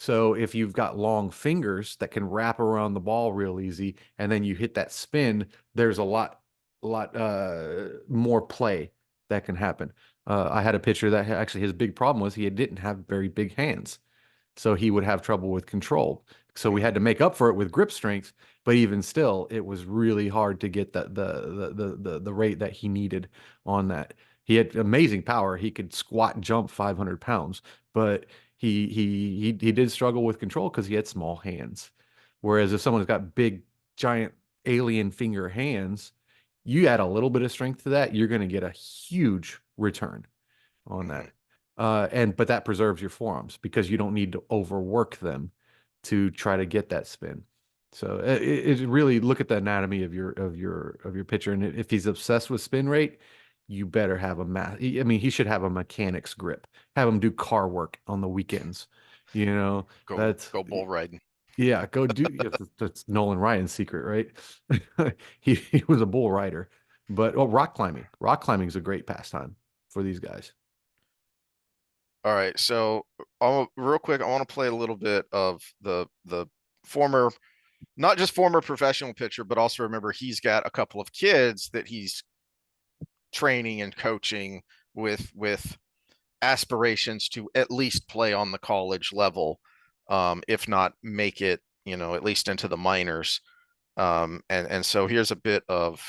So if you've got long fingers that can wrap around the ball real easy, and then you hit that spin, there's a lot more play that can happen. I had a pitcher that actually his big problem was he didn't have very big hands, so he would have trouble with control. So we had to make up for it with grip strength, but even still, it was really hard to get the rate that he needed on that. He had amazing power. He could squat and jump 500 pounds, but he did struggle with control because he had small hands. Whereas if someone's got big, giant alien finger hands, you add a little bit of strength to that, you're going to get a huge return on that.
Mhm.
But that preserves your forearms because you don't need to overwork them to try to get that spin. So it really look at the anatomy of your pitcher, and if he's obsessed with spin rate, you better have a I mean, he should have a mechanic's grip. Have him do car work on the weekends. You know, that's
Go bull riding.
yeah. Go do that's Nolan Ryan's secret, right? He was a bull rider, but rock climbing is a great pastime for these guys.
All right, so real quick, I want to play a little bit of the former, not just former professional pitcher, but also remember he's got a couple of kids that he's training and coaching with aspirations to at least play on the college level, if not make it, at least into the minors. And so here's a bit of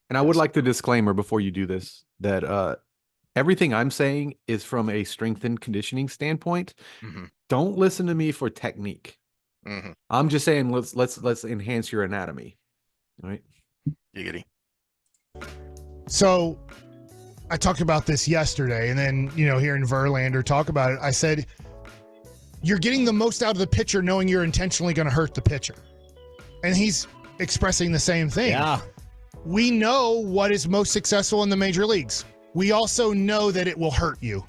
And I would
this.
like the disclaimer before you do this that Everything I'm saying is from a strength and conditioning standpoint.
Mhm,
Don't listen to me for technique.
mhm.
I'm just saying let's enhance your anatomy. All right.
Giggity.
So I talked about this yesterday, and then, hearing Verlander talk about it, I said, you're getting the most out of the pitcher knowing you're intentionally going to hurt the pitcher. And he's expressing the same thing.
Yeah.
We know what is most successful in the major leagues. We also know that it will hurt you.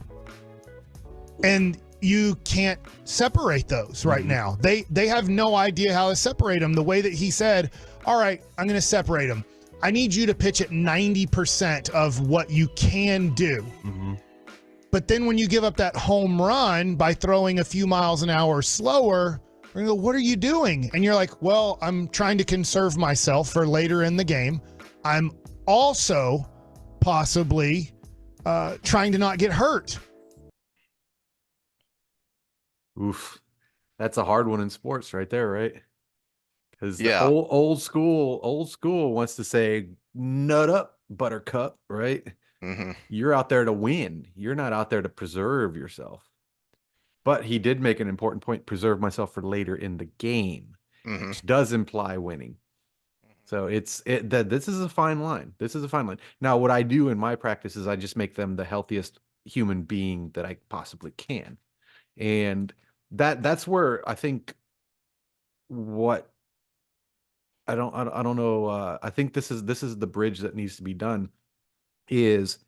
And you can't separate those right now. They have no idea how to separate them. The way that he said, all right, I'm going to separate them. I need you to pitch at 90% of what you can do. But then when you give up that home run by throwing a few miles an hour slower, we're gonna go, what are you doing? And you're like, well, I'm trying to conserve myself for later in the game. I'm also possibly trying to not get hurt.
Oof. That's a hard one in sports right there, right? Because the
Yeah.
old school wants to say, nut up, buttercup, right?
Mhm.
You're out there to win. You're not out there to preserve yourself. But he did make an important point, preserve myself for later in the game,
Mhm.
which does imply winning. So this is a fine line. This is a fine line. Now, what I do in my practice is I just make them the healthiest human being that I possibly can. And that's where I think what I don't know. I think this is the bridge that needs to be done is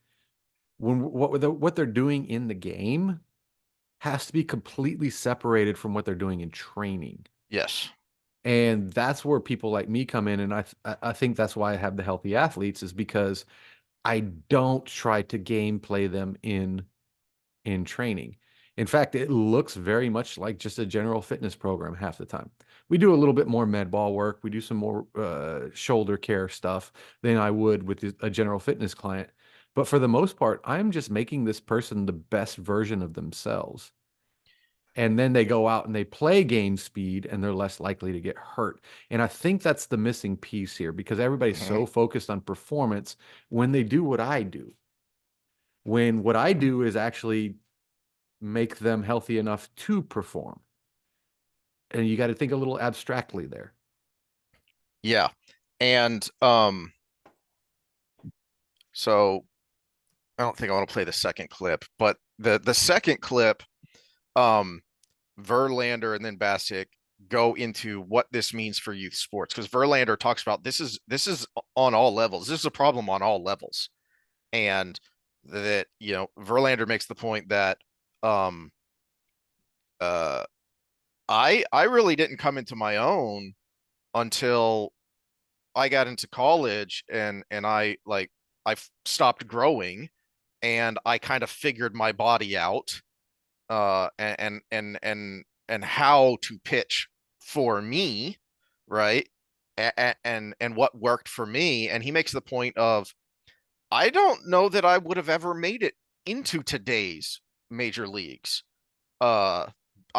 when what they're doing in the game has to be completely separated from what they're doing in training.
Yes.
And that's where people like me come in. And I think that's why I have the healthy athletes, is because I don't try to gameplay them in training. In fact, it looks very much like just a general fitness program half the time. We do a little bit more med ball work. We do some more shoulder care stuff than I would with a general fitness client. But for the most part, I'm just making this person the best version of themselves. And then they go out and they play game speed and they're less likely to get hurt. And I think that's the missing piece here, because everybody's so focused on performance when they do what I do. When what I do is actually make them healthy enough to perform. And you got to think a little abstractly there.
Yeah. And so I don't think I want to play the second clip, but the second clip, Verlander and then Bassick go into what this means for youth sports, because Verlander talks about this is on all levels. This is a problem on all levels. And that, Verlander makes the point that I really didn't come into my own until I got into college, and I stopped growing and I kind of figured my body out, and how to pitch for me, right? And what worked for me. And he makes the point of, I don't know that I would have ever made it into today's major leagues. I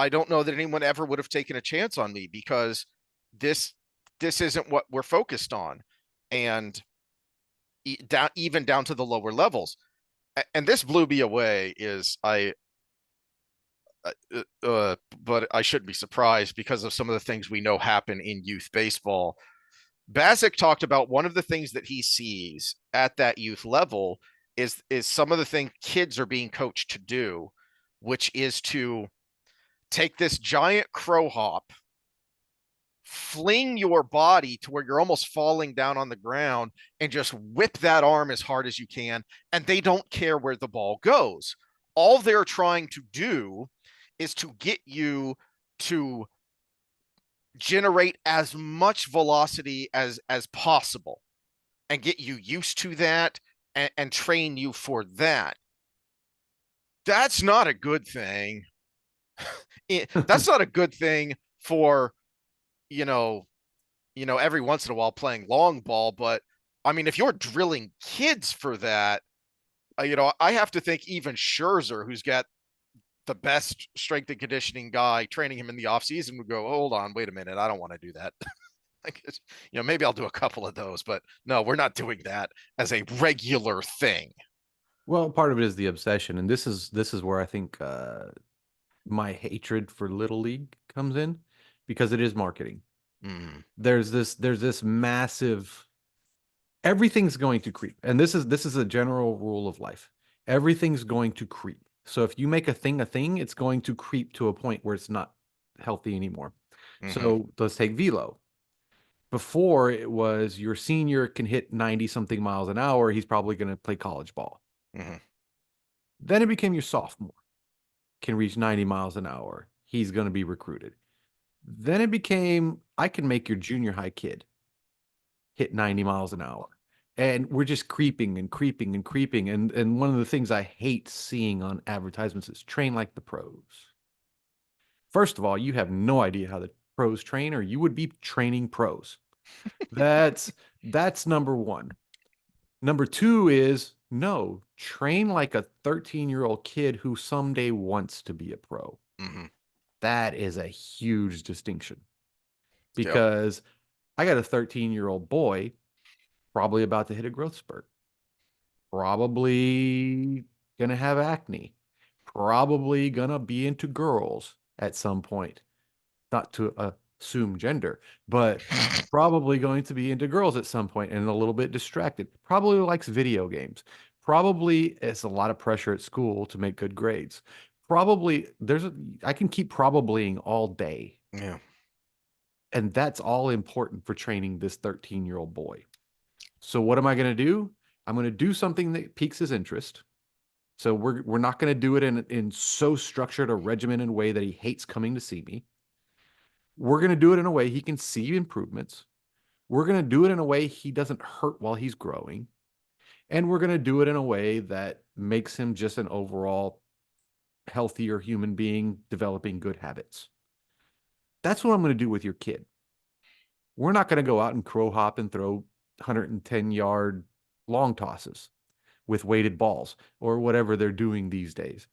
don't know that anyone ever would have taken a chance on me, because this isn't what we're focused on. And even down to the lower levels. And this blew me away but I shouldn't be surprised because of some of the things we know happen in youth baseball. Bassick talked about one of the things that he sees at that youth level is some of the things kids are being coached to do, which is to take this giant crow hop, fling your body to where you're almost falling down on the ground, and just whip that arm as hard as you can. And they don't care where the ball goes. All they're trying to do is to get you to generate as much velocity as possible and get you used to that, and train you for that. That's not a good thing. That's not a good thing for, every once in a while playing long ball. But I mean, if you're drilling kids for that, I have to think even Scherzer, who's got the best strength and conditioning guy training him in the offseason, would go, hold on, wait a minute, I don't want to do that. I guess, maybe I'll do a couple of those, but no, we're not doing that as a regular thing.
Well, part of it is the obsession, and this is where I think my hatred for Little League comes in, because it is marketing.
Mm,
There's this massive, everything's going to creep, and this is a general rule of life. Everything's going to creep. So if you make a thing, it's going to creep to a point where it's not healthy anymore.
mhm,
So let's take velo. Before, it was your senior can hit 90 something miles an hour, he's probably going to play college ball.
mhm,
Then it became your sophomore can reach 90 miles an hour, he's going to be recruited. Then it became, I can make your junior high kid hit 90 miles an hour. And we're just creeping and creeping and creeping. And one of the things I hate seeing on advertisements is train like the pros. First of all, you have no idea how the pros train, or you would be training pros. That's number one. Number two is, no, train like a 13-year-old kid who someday wants to be a pro.
mhm.
That is a huge distinction,
Yep.
because I got a 13-year-old boy probably about to hit a growth spurt, probably gonna have acne, probably gonna be into girls at some point. Not to assume gender, but probably going to be into girls at some point and a little bit distracted. Probably likes video games. Probably it's a lot of pressure at school to make good grades. Probably I can keep probablying all day.
Yeah.
And that's all important for training this 13-year-old boy. So what am I going to do? I'm going to do something that piques his interest. So we're not going to do it in so structured a regimented way that he hates coming to see me. We're going to do it in a way he can see improvements. We're going to do it in a way he doesn't hurt while he's growing. And we're going to do it in a way that makes him just an overall healthier human being, developing good habits. That's what I'm going to do with your kid. We're not going to go out and crow hop and throw 110-yard long tosses with weighted balls or whatever they're doing these days.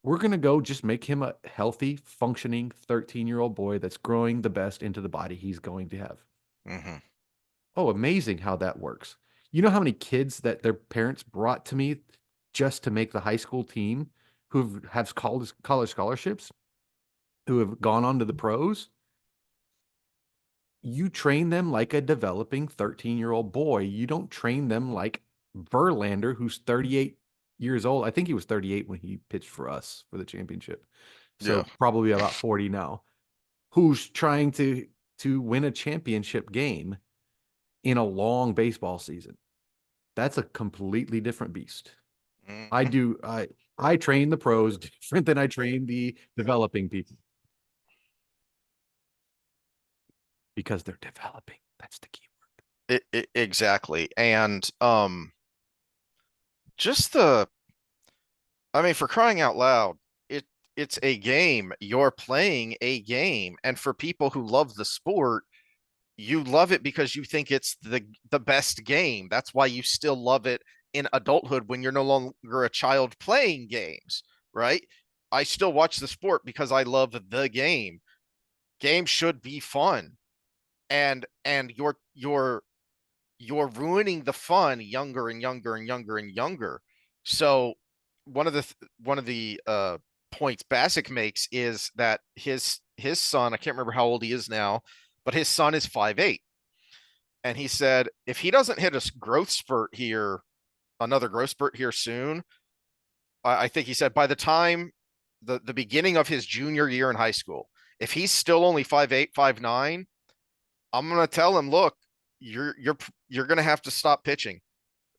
We're going to go just make him a healthy, functioning 13-year-old boy that's growing the best into the body he's going to have.
Mhm.
Oh, amazing how that works. You know how many kids that their parents brought to me just to make the high school team who have college scholarships, who have gone on to the pros? You train them like a developing 13-year-old boy. You don't train them like Verlander, who's 38 years old. I think he was 38 when he pitched for us for the championship. So
Yeah.
probably about 40 now. Who's trying to win a championship game in a long baseball season. That's a completely different beast.
Mhm.
I train the pros different than I train the developing people. Because they're developing. That's the key word.
Exactly. And just I mean, for crying out loud, it's a game. You're playing a game. And for people who love the sport, you love it because you think it's the best game. That's why you still love it in adulthood when you're no longer a child playing games, right? I still watch the sport because I love the game. Games should be fun. And you're ruining the fun younger and younger and younger and younger. So one of the points Bassick makes is that his son, I can't remember how old he is now, but his son is 5'8". And he said if he doesn't hit a growth spurt here, another growth spurt here soon, I think he said by the time the beginning of his junior year in high school, if he's still only 5'8", 5'9", I'm gonna tell him, look, you're gonna have to stop pitching.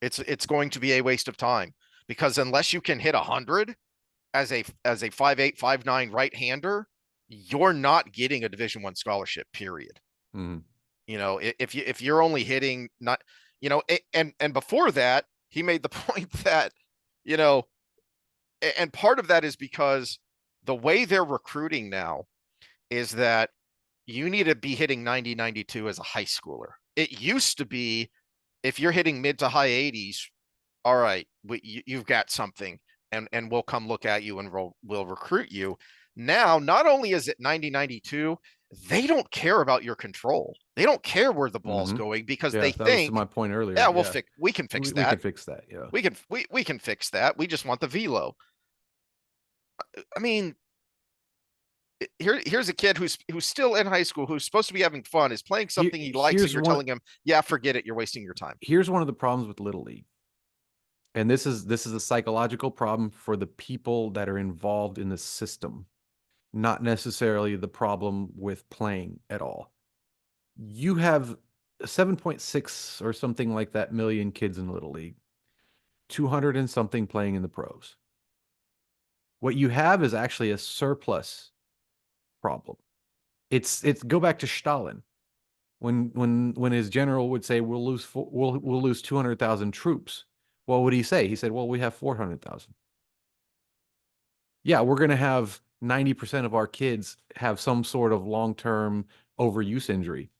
It's going to be a waste of time, because unless you can hit 100 as a 5'8", 5'9" right-hander, you're not getting a Division I scholarship, period.
Mhm.
You know, if you're only hitting not, you know, and before that, he made the point that, you know, and part of that is because the way they're recruiting now is that you need to be hitting 90, 92 as a high schooler. It used to be if you're hitting mid to high 80s, all right, you've got something, and we'll come look at you and we'll recruit you. Now, not only is it 90, 92, they don't care about your control. They don't care where the ball's
Mhm.
going because
Yeah,
they
that was
think,
my point earlier.
yeah,
Yeah,
we can fix
we
that.
can fix that. Yeah.
We can fix that. We just want the velo. I mean, here's a kid who's still in high school, who's supposed to be having fun, is playing something he likes, and
Here's
you're
one.
telling him, yeah, forget it. You're wasting your time.
Here's one of the problems with Little League. And this is a psychological problem for the people that are involved in the system, not necessarily the problem with playing at all. You have 7.6 or something like that million kids in Little League, 200 and something playing in the pros. What you have is actually a surplus problem. It's go back to Stalin when his general would say we'll lose 200,000 troops. What would he say? He said, well, we have 400,000. Yeah, we're going to have 90% of our kids have some sort of long-term overuse injury.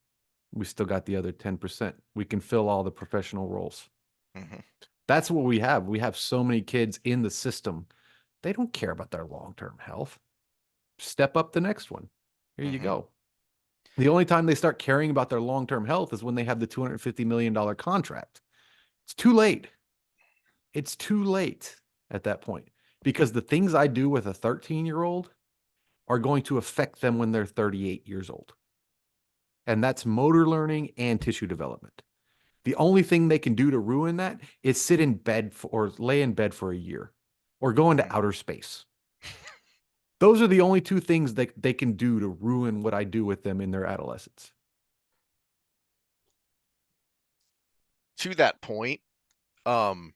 We still got the other 10%. We can fill all the professional roles.
Mhm.
That's what we have. We have so many kids in the system. They don't care about their long-term health. Step up the next one. Here you
Mhm.
go. The only time they start caring about their long-term health is when they have the $250 million contract. It's too late. It's too late at that point because the things I do with a 13-year-old are going to affect them when they're 38 years old. And that's motor learning and tissue development. The only thing they can do to ruin that is sit in bed or lay in bed for a year or go into outer space. Those are the only two things that they can do to ruin what I do with them in their adolescence.
To that point, um,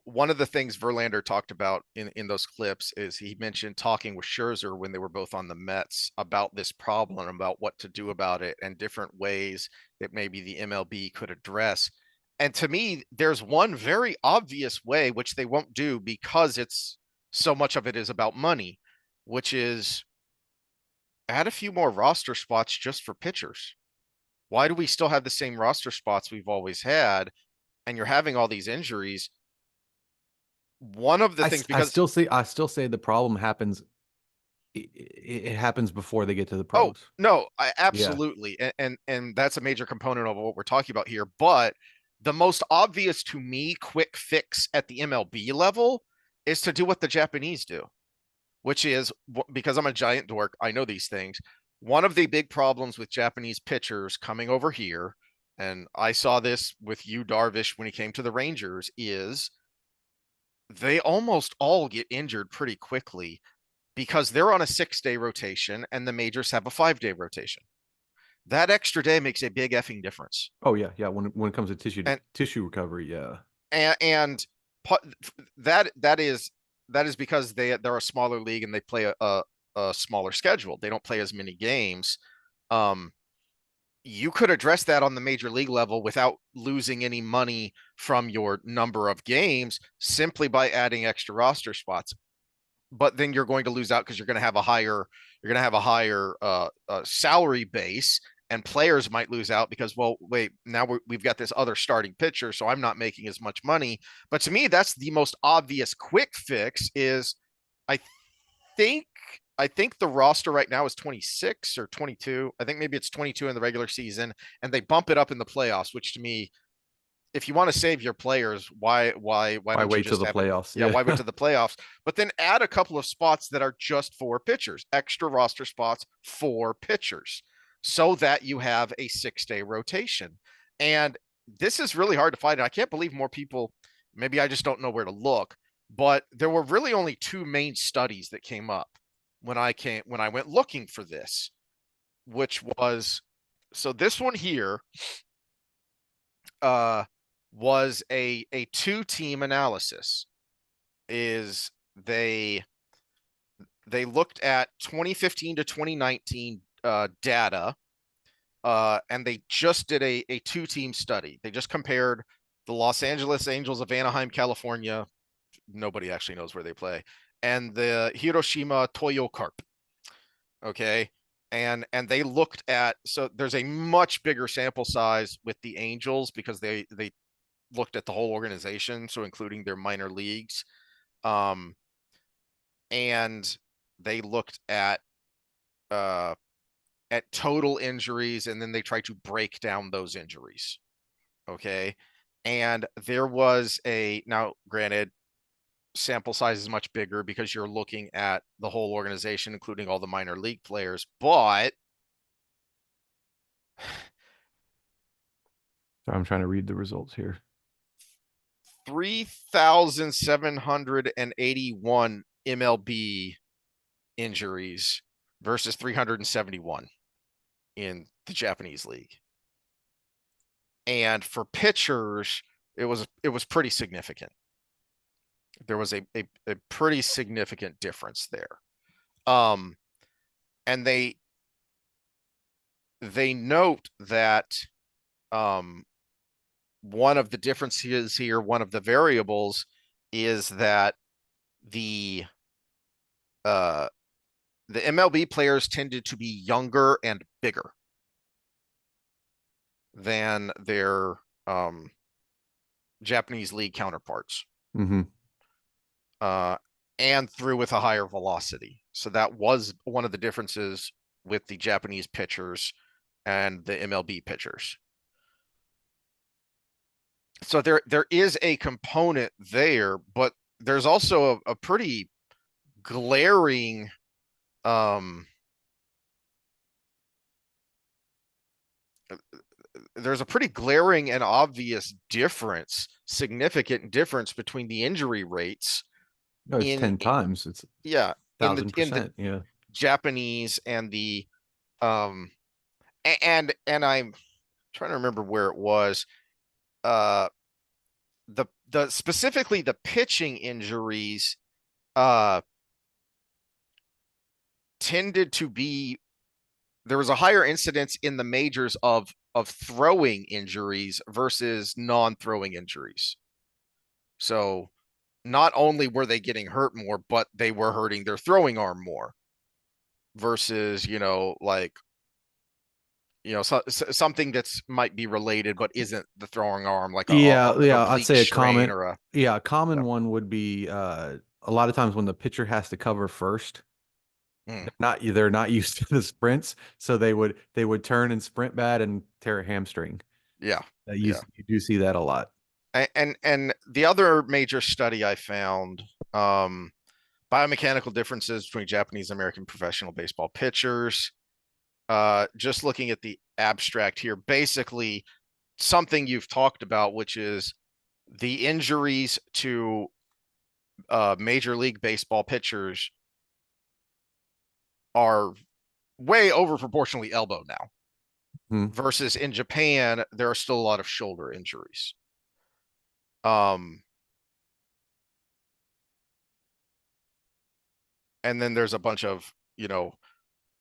one of the things Verlander talked about in those clips is he mentioned talking with Scherzer when they were both on the Mets about this problem, about what to do about it, and different ways that maybe the MLB could address. And to me, there's one very obvious way, which they won't do because it's so much of it is about money, which is add a few more roster spots just for pitchers. Why do we still have the same roster spots we've always had? And you're having all these injuries. One of the things,
I
because
still say the problem happens. It happens before they get to the
oh
pros.
no, I
Yeah.
absolutely, and that's a major component of what we're talking about here. But the most obvious to me quick fix at the MLB level is to do what the Japanese do, which is because I'm a giant dork, I know these things. One of the big problems with Japanese pitchers coming over here, and I saw this with Yu Darvish when he came to the Rangers, is they almost all get injured pretty quickly because they're on a 6-day rotation and the majors have a 5-day rotation. That extra day makes a big effing difference.
Oh yeah, yeah. When it comes to
And
tissue recovery, yeah.
and that is because they're a smaller league and they play a smaller schedule. They don't play as many games. You could address that on the major league level without losing any money from your number of games simply by adding extra roster spots. But then you're going to lose out because you're going to have a higher salary base, and players might lose out because, well, wait, now we've got this other starting pitcher, so I'm not making as much money. But to me, that's the most obvious quick fix. Is I think I think the roster right now is 26 or 22. I think maybe it's 22 in the regular season, and they bump it up in the playoffs. Which to me, if you want to save your players, why
Why
don't you
wait till
just
the
have
playoffs?
yeah, why wait to the playoffs? But then add a couple of spots that are just for pitchers, extra roster spots for pitchers, so that you have a 6-day rotation. And this is really hard to find. I can't believe more people, maybe I just don't know where to look, but there were really only two main studies that came up when I went looking for this, which was so this one here uh was a two-team analysis. Is they looked at 2015 to 2019 data, and they just did a two-team study. They just compared the Los Angeles Angels of Anaheim, California. Nobody actually knows where they play, and the Hiroshima Toyo Carp. Okay. And they looked at, so there's a much bigger sample size with the Angels because they looked at the whole organization, so including their minor leagues. And they looked at at total injuries, and then they try to break down those injuries. Okay. And there was now granted, sample size is much bigger because you're looking at the whole organization, including all the minor league players, but
So I'm trying to read the results here.
3,781 MLB injuries versus 371 in the Japanese league. And for pitchers, it was pretty significant. There was a pretty significant difference there. And they note that one of the differences here, one of the variables, is that the MLB players tended to be younger and bigger than their Japanese league counterparts.
Mm-hmm.
And threw with a higher velocity. So that was one of the differences with the Japanese pitchers and the MLB pitchers. So there is a component there, but there's also a pretty glaring there's a pretty glaring and obvious difference, significant difference between the injury rates.
No, it's 10 times. It's
yeah, in the
1,000%. Yeah.
Japanese and the and I'm trying to remember where it was. The specifically the pitching injuries tended to be, there was a higher incidence in the majors of throwing injuries versus non-throwing injuries. So not only were they getting hurt more, but they were hurting their throwing arm more versus, something that's might be related, but isn't the throwing arm, like
I'd say a
common
common, a common one would be a lot of times when the pitcher has to cover first, they're not used to the sprints, so they would turn and sprint bad and tear a hamstring.
Yeah,
you do see that a lot.
And the other major study I found, biomechanical differences between Japanese and American professional baseball pitchers. Just looking at the abstract here, basically something you've talked about, which is the injuries to Major League Baseball pitchers are way over proportionally elbow now. Versus in Japan, there are still a lot of shoulder injuries. And then there's a bunch of,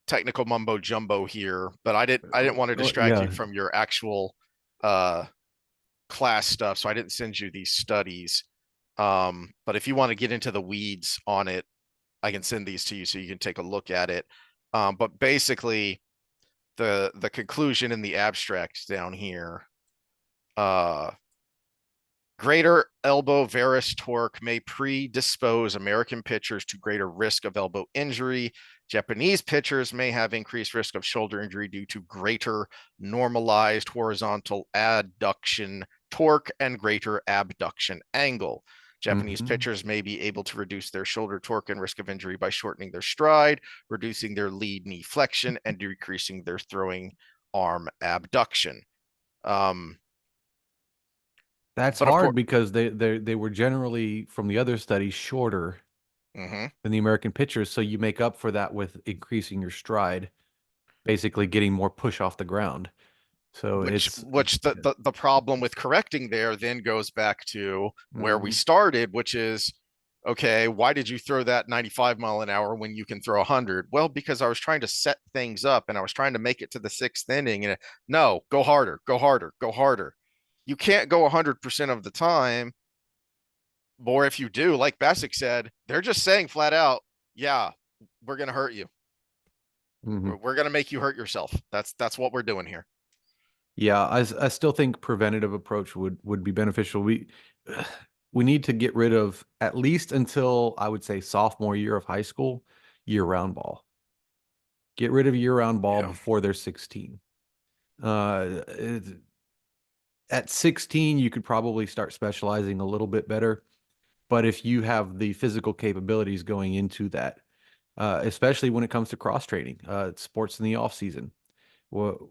technical mumbo jumbo here, but I didn't want to distract you from your actual class stuff, so I didn't send you these studies. But if you want to get into the weeds on it, I can send these to you so you can take a look at it. But basically the conclusion in the abstract down here, greater elbow varus torque may predispose American pitchers to greater risk of elbow injury. Japanese pitchers may have increased risk of shoulder injury due to greater normalized horizontal adduction torque and greater abduction angle. Japanese pitchers may be able to reduce their shoulder torque and risk of injury by shortening their stride, reducing their lead knee flexion, and decreasing their throwing arm abduction.
That's hard because they were generally, from the other studies, shorter than the American pitchers. So you make up for that with increasing your stride, basically getting more push off the ground. So
the problem with correcting there then goes back to where we started, which is, okay, why did you throw that 95 mile an hour when you can throw 100? Well, because I was trying to set things up and I was trying to make it to the 6th inning. And no, go harder, go harder, go harder. You can't go 100% of the time. Or if you do, like Bassick said, they're just saying flat out, yeah, we're going to hurt you. We're going to make you hurt yourself. That's what we're doing here.
Yeah, I still think preventative approach would be beneficial. We need to get rid of, at least until I would say sophomore year of high school, year-round ball. Get rid of year-round ball
Yeah.
before they're 16. At 16, you could probably start specializing a little bit better. But if you have the physical capabilities going into that, especially when it comes to cross training, sports in the off season, well,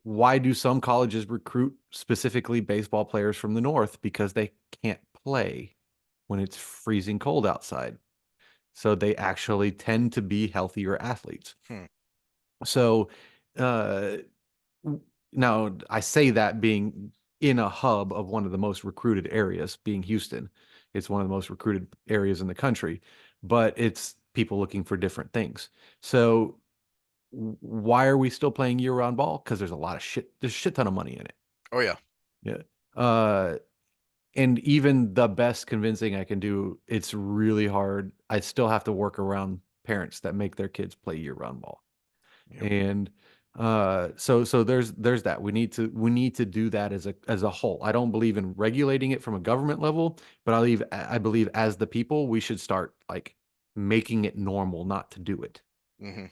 why do some colleges recruit specifically baseball players from the north? Because they can't play when it's freezing cold outside. So they actually tend to be healthier athletes.
Hmm.
So uh, now I say that being in a hub of one of the most recruited areas, being Houston. It's one of the most recruited areas in the country, but it's people looking for different things. So why are we still playing year-round ball? Because there's a lot of shit. There's a shit ton of money in it.
Oh yeah.
Yeah. And even the best convincing I can do, it's really hard. I still have to work around parents that make their kids play year-round ball.
Yep.
And so there's that. We need to do that as a whole. I don't believe in regulating it from a government level, but I believe as the people, we should start like making it normal not to do it.
Mm-hmm.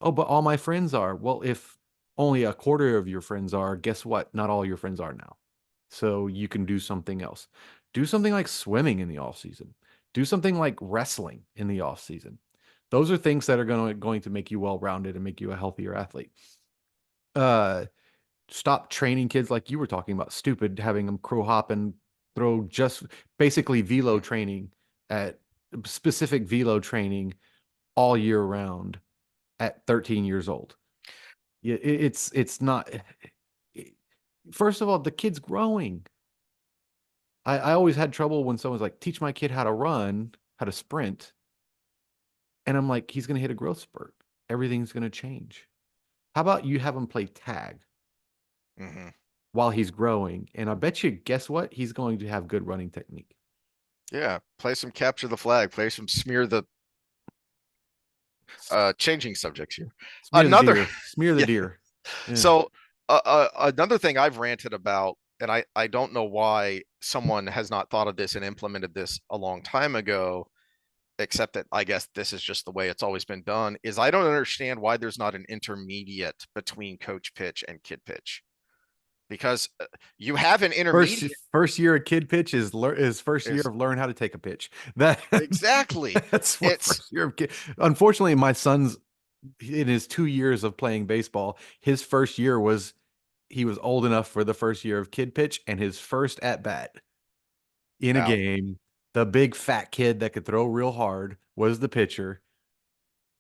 Oh, but all my friends are. Well, if only a quarter of your friends are, guess what? Not all your friends are now. So you can do something else. Do something like swimming in the off season. Do something like wrestling in the off season. Those are things that are going to make you well-rounded and make you a healthier athlete. Stop training kids like you were talking about, stupid, having them crow hop and throw just basically velo training at specific velo training all year round at 13 years old. Yeah, it's not. First of all, the kid's growing. I always had trouble when someone's like, teach my kid how to run, how to sprint. And I'm like, he's going to hit a growth spurt. Everything's going to change. How about you have him play tag
Mm-hmm.
while he's growing? And I bet you, guess what? He's going to have good running technique.
Yeah. Play some capture the flag. Play some smear the changing subjects here.
Smear the
Another
deer. Smear the
yeah.
deer. Yeah.
So another thing I've ranted about, and I don't know why someone has not thought of this and implemented this a long time ago, except that I guess this is just the way it's always been done, is I don't understand why there's not an intermediate between coach pitch and kid pitch. Because you have an intermediate.
First year of kid pitch is first year
Is-
of learn how to take a pitch. That
Exactly.
That's what
It's
first year of kid. Unfortunately, my son's in his 2 years of playing baseball, his first year was he was old enough for the first year of kid pitch, and his first at bat in a
Wow.
game, the big fat kid that could throw real hard was the pitcher.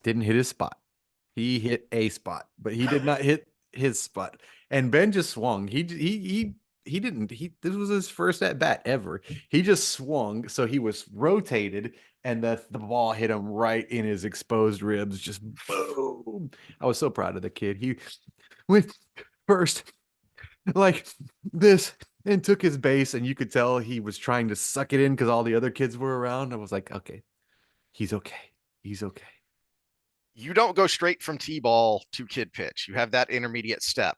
Didn't hit his spot. He hit a spot, but he did not hit his spot. And Ben just swung. He didn't. This was his first at bat ever. He just swung, so he was rotated, and the ball hit him right in his exposed ribs. Just boom! I was so proud of the kid. He went first like this and took his base, and you could tell he was trying to suck it in because all the other kids were around. I was like, okay, he's okay. He's okay.
You don't go straight from T-ball to kid pitch. You have that intermediate step.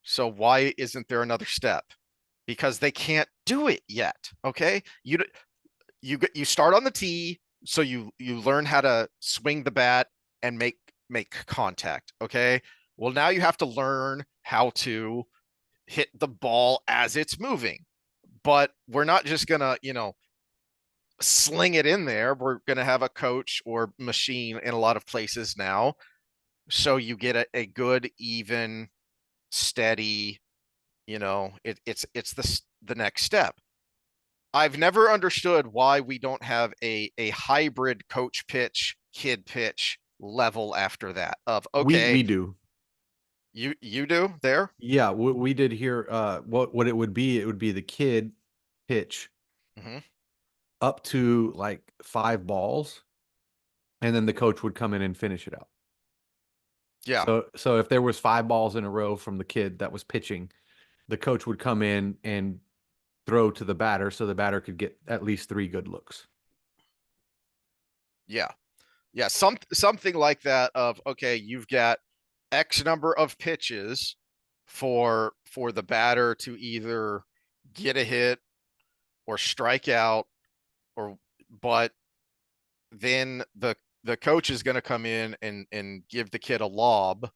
So why isn't there another step? Because they can't do it yet. Okay. You start on the tee, so you learn how to swing the bat and make contact. Okay. Well, now you have to learn how to hit the ball as it's moving. But we're not just gonna, sling it in there. We're gonna have a coach or machine in a lot of places now. So you get a good, even, steady, it's the next step. I've never understood why we don't have a hybrid coach pitch, kid pitch level after that of, okay,
We do.
you do there.
Yeah, we did here. What it would be the kid pitch
Mhm.
up to like 5 balls, and then the coach would come in and finish it out.
Yeah.
So if there was 5 balls in a row from the kid that was pitching, the coach would come in and throw to the batter so the batter could get at least 3 good looks.
Yeah. Yeah. Something like that of, okay, you've got X number of pitches for the batter to either get a hit or strike out, but then the the coach is going to come in and give the kid a lob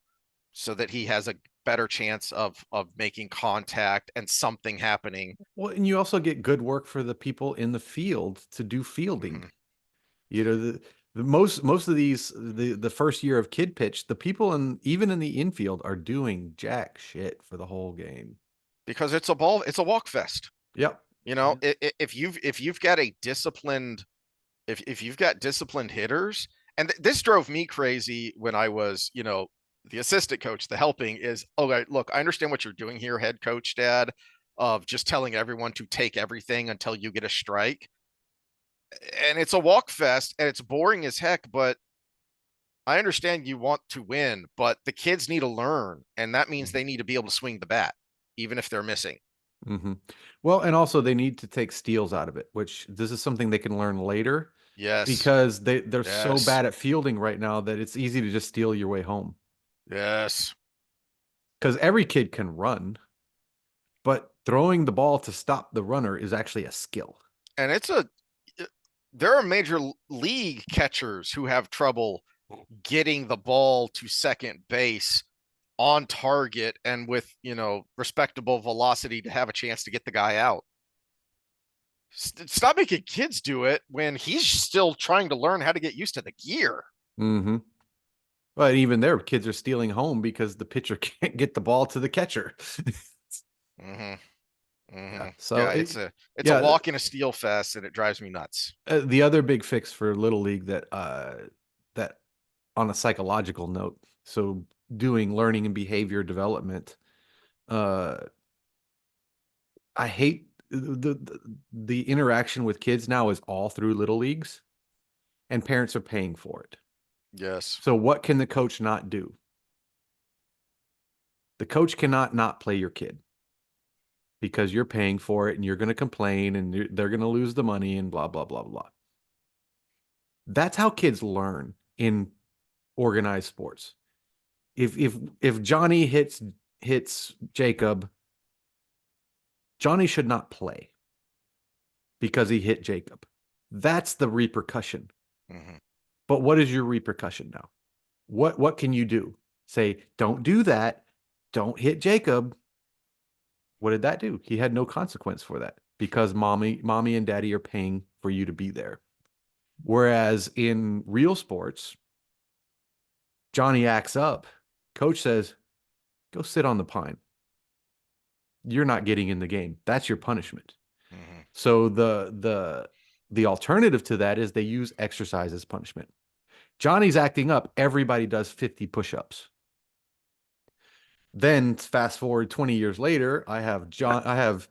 so that he has a better chance of making contact and something happening.
Well, and you also get good work for the people in the field to do fielding.
Mhm.
You know, the most of these the first year of kid pitch, the people even in the infield are doing jack shit for the whole game.
Because it's a walk fest.
Yep.
You know, if you've got a disciplined, if you've got disciplined hitters, and this drove me crazy when I was, you know, the assistant coach, the helping is, okay, look, I understand what you're doing here, head coach, dad, of just telling everyone to take everything until you get a strike. And it's a walk fest and it's boring as heck, but I understand you want to win, but the kids need to learn, and that means they need to be able to swing the bat, even if they're missing.
Mm-hmm. Well, and also they need to take steals out of it, which this is something they can learn later
Yes.
because they're so
Yes.
bad at fielding right now that it's easy to just steal your way home.
Yes.
Because every kid can run, but throwing the ball to stop the runner is actually a skill.
And there are major league catchers who have trouble getting the ball to second base on target and with, you know, respectable velocity to have a chance to get the guy out. Stop making kids do it when he's still trying to learn how to get used to the gear.
Mm-hmm. But even there, kids are stealing home because the pitcher can't get the ball to the catcher.
Mm-hmm. Mm-hmm.
Yeah, so
yeah, it's a walk in a steel fest, and it drives me nuts.
The other big fix for Little League that on a psychological note, so doing learning and behavior development, I hate the interaction with kids now is all through Little Leagues, and parents are paying for it.
Yes.
So what can the coach not do? The coach cannot not play your kid because you're paying for it and you're going to complain and they're going to lose the money and blah, blah, blah, blah. That's how kids learn in organized sports. If Johnny hits Jacob, Johnny should not play because he hit Jacob. That's the repercussion.
Mm-hmm.
But what is your repercussion now? What can you do? Say, don't do that. Don't hit Jacob. What did that do? He had no consequence for that because mommy and daddy are paying for you to be there. Whereas in real sports, Johnny acts up. Coach says, go sit on the pine. You're not getting in the game. That's your punishment.
Mm-hmm.
So the alternative to that is they use exercise as punishment. Johnny's acting up. Everybody does 50 push-ups. Then fast forward 20 years later, I have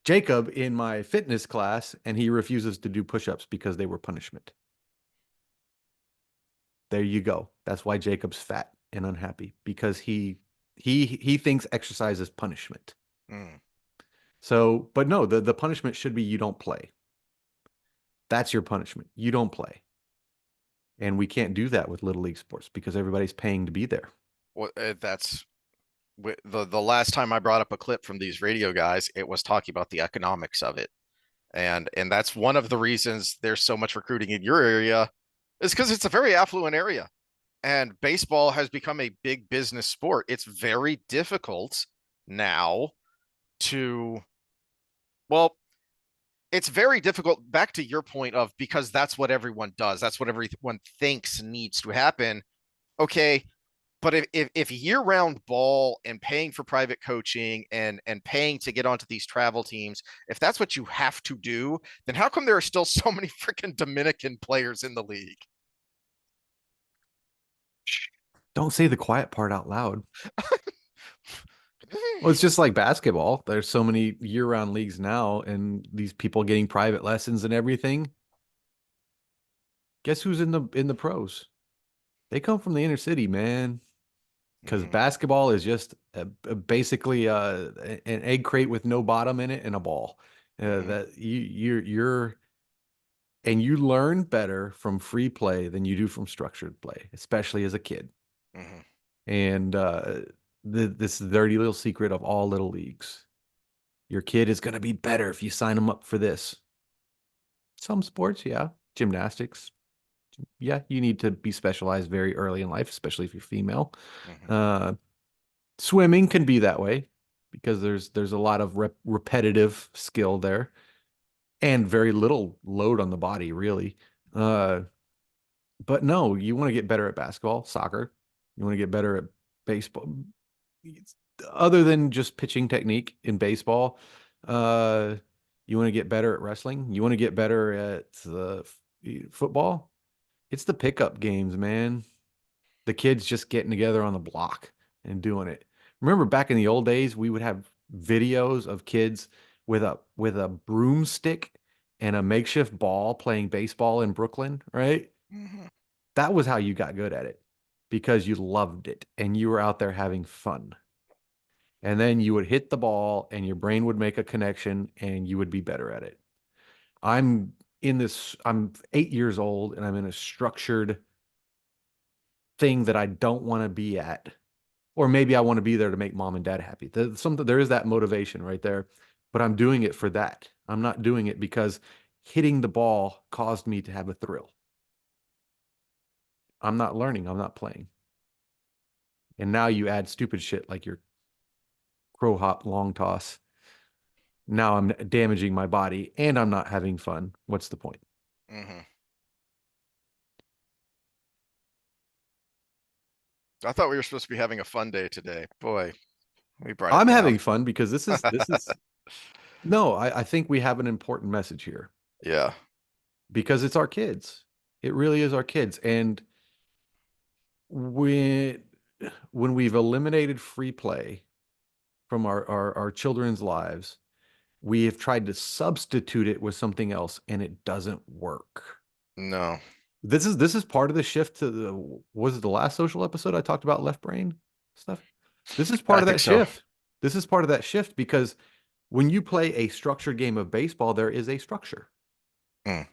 Jacob in my fitness class, and he refuses to do push-ups because they were punishment. There you go. That's why Jacob's fat and unhappy, because he thinks exercise is punishment.
Mm.
So, but no, the punishment should be you don't play. That's your punishment. You don't play. And we can't do that with Little League sports because everybody's paying to be there.
Well, that's the last time I brought up a clip from these radio guys, it was talking about the economics of it. And that's one of the reasons there's so much recruiting in your area is because it's a very affluent area. And baseball has become a big business sport. It's very difficult now it's very difficult, back to your point of, because that's what everyone does. That's what everyone thinks needs to happen. Okay. But if year-round ball and paying for private coaching and paying to get onto these travel teams, if that's what you have to do, then how come there are still so many freaking Dominican players in the league?
Don't say the quiet part out loud. Well, it's just like basketball. There's so many year-round leagues now, and these people getting private lessons and everything. Guess who's in the pros? They come from the inner city, man. Because basketball is just basically an egg crate with no bottom in it and a ball. That you're and you learn better from free play than you do from structured play, especially as a kid.
Mm-hmm.
And this dirty little secret of all little leagues: your kid is going to be better if you sign them up for this. Some sports, yeah, gymnastics, yeah, you need to be specialized very early in life, especially if you're female.
Mhm.
Swimming can be that way because there's a lot of repetitive skill there and very little load on the body, really. But no, you want to get better at basketball, soccer. You want to get better at baseball. Other than just pitching technique in baseball, uh, you want to get better at wrestling. You want to get better at football. It's the pickup games, man. The kids just getting together on the block and doing it. Remember back in the old days, we would have videos of kids with a broomstick and a makeshift ball playing baseball in Brooklyn, right?
Mhm.
That was how you got good at it because you loved it and you were out there having fun. And then you would hit the ball and your brain would make a connection and you would be better at it. I'm 8 years old and I'm in a structured thing that I don't want to be at. Or maybe I want to be there to make mom and dad happy. There is that motivation right there, but I'm doing it for that. I'm not doing it because hitting the ball caused me to have a thrill. I'm not learning, I'm not playing. And now you add stupid shit like your crow hop long toss. Now I'm damaging my body and I'm not having fun. What's the point?
Mhm. I thought we were supposed to be having a fun day today. Boy, we brought it
I'm
down.
having fun because this is no, I think we have an important message here
Yeah.
because it's our kids. It really is our kids. And when we've eliminated free play from our children's lives, we have tried to substitute it with something else and it doesn't work.
No.
This is part of the shift to was it the last social episode I talked about left brain stuff? This is part
I
of
think
that
so.
shift. This is part of that shift because when you play a structured game of baseball, there is a structure.
Mm.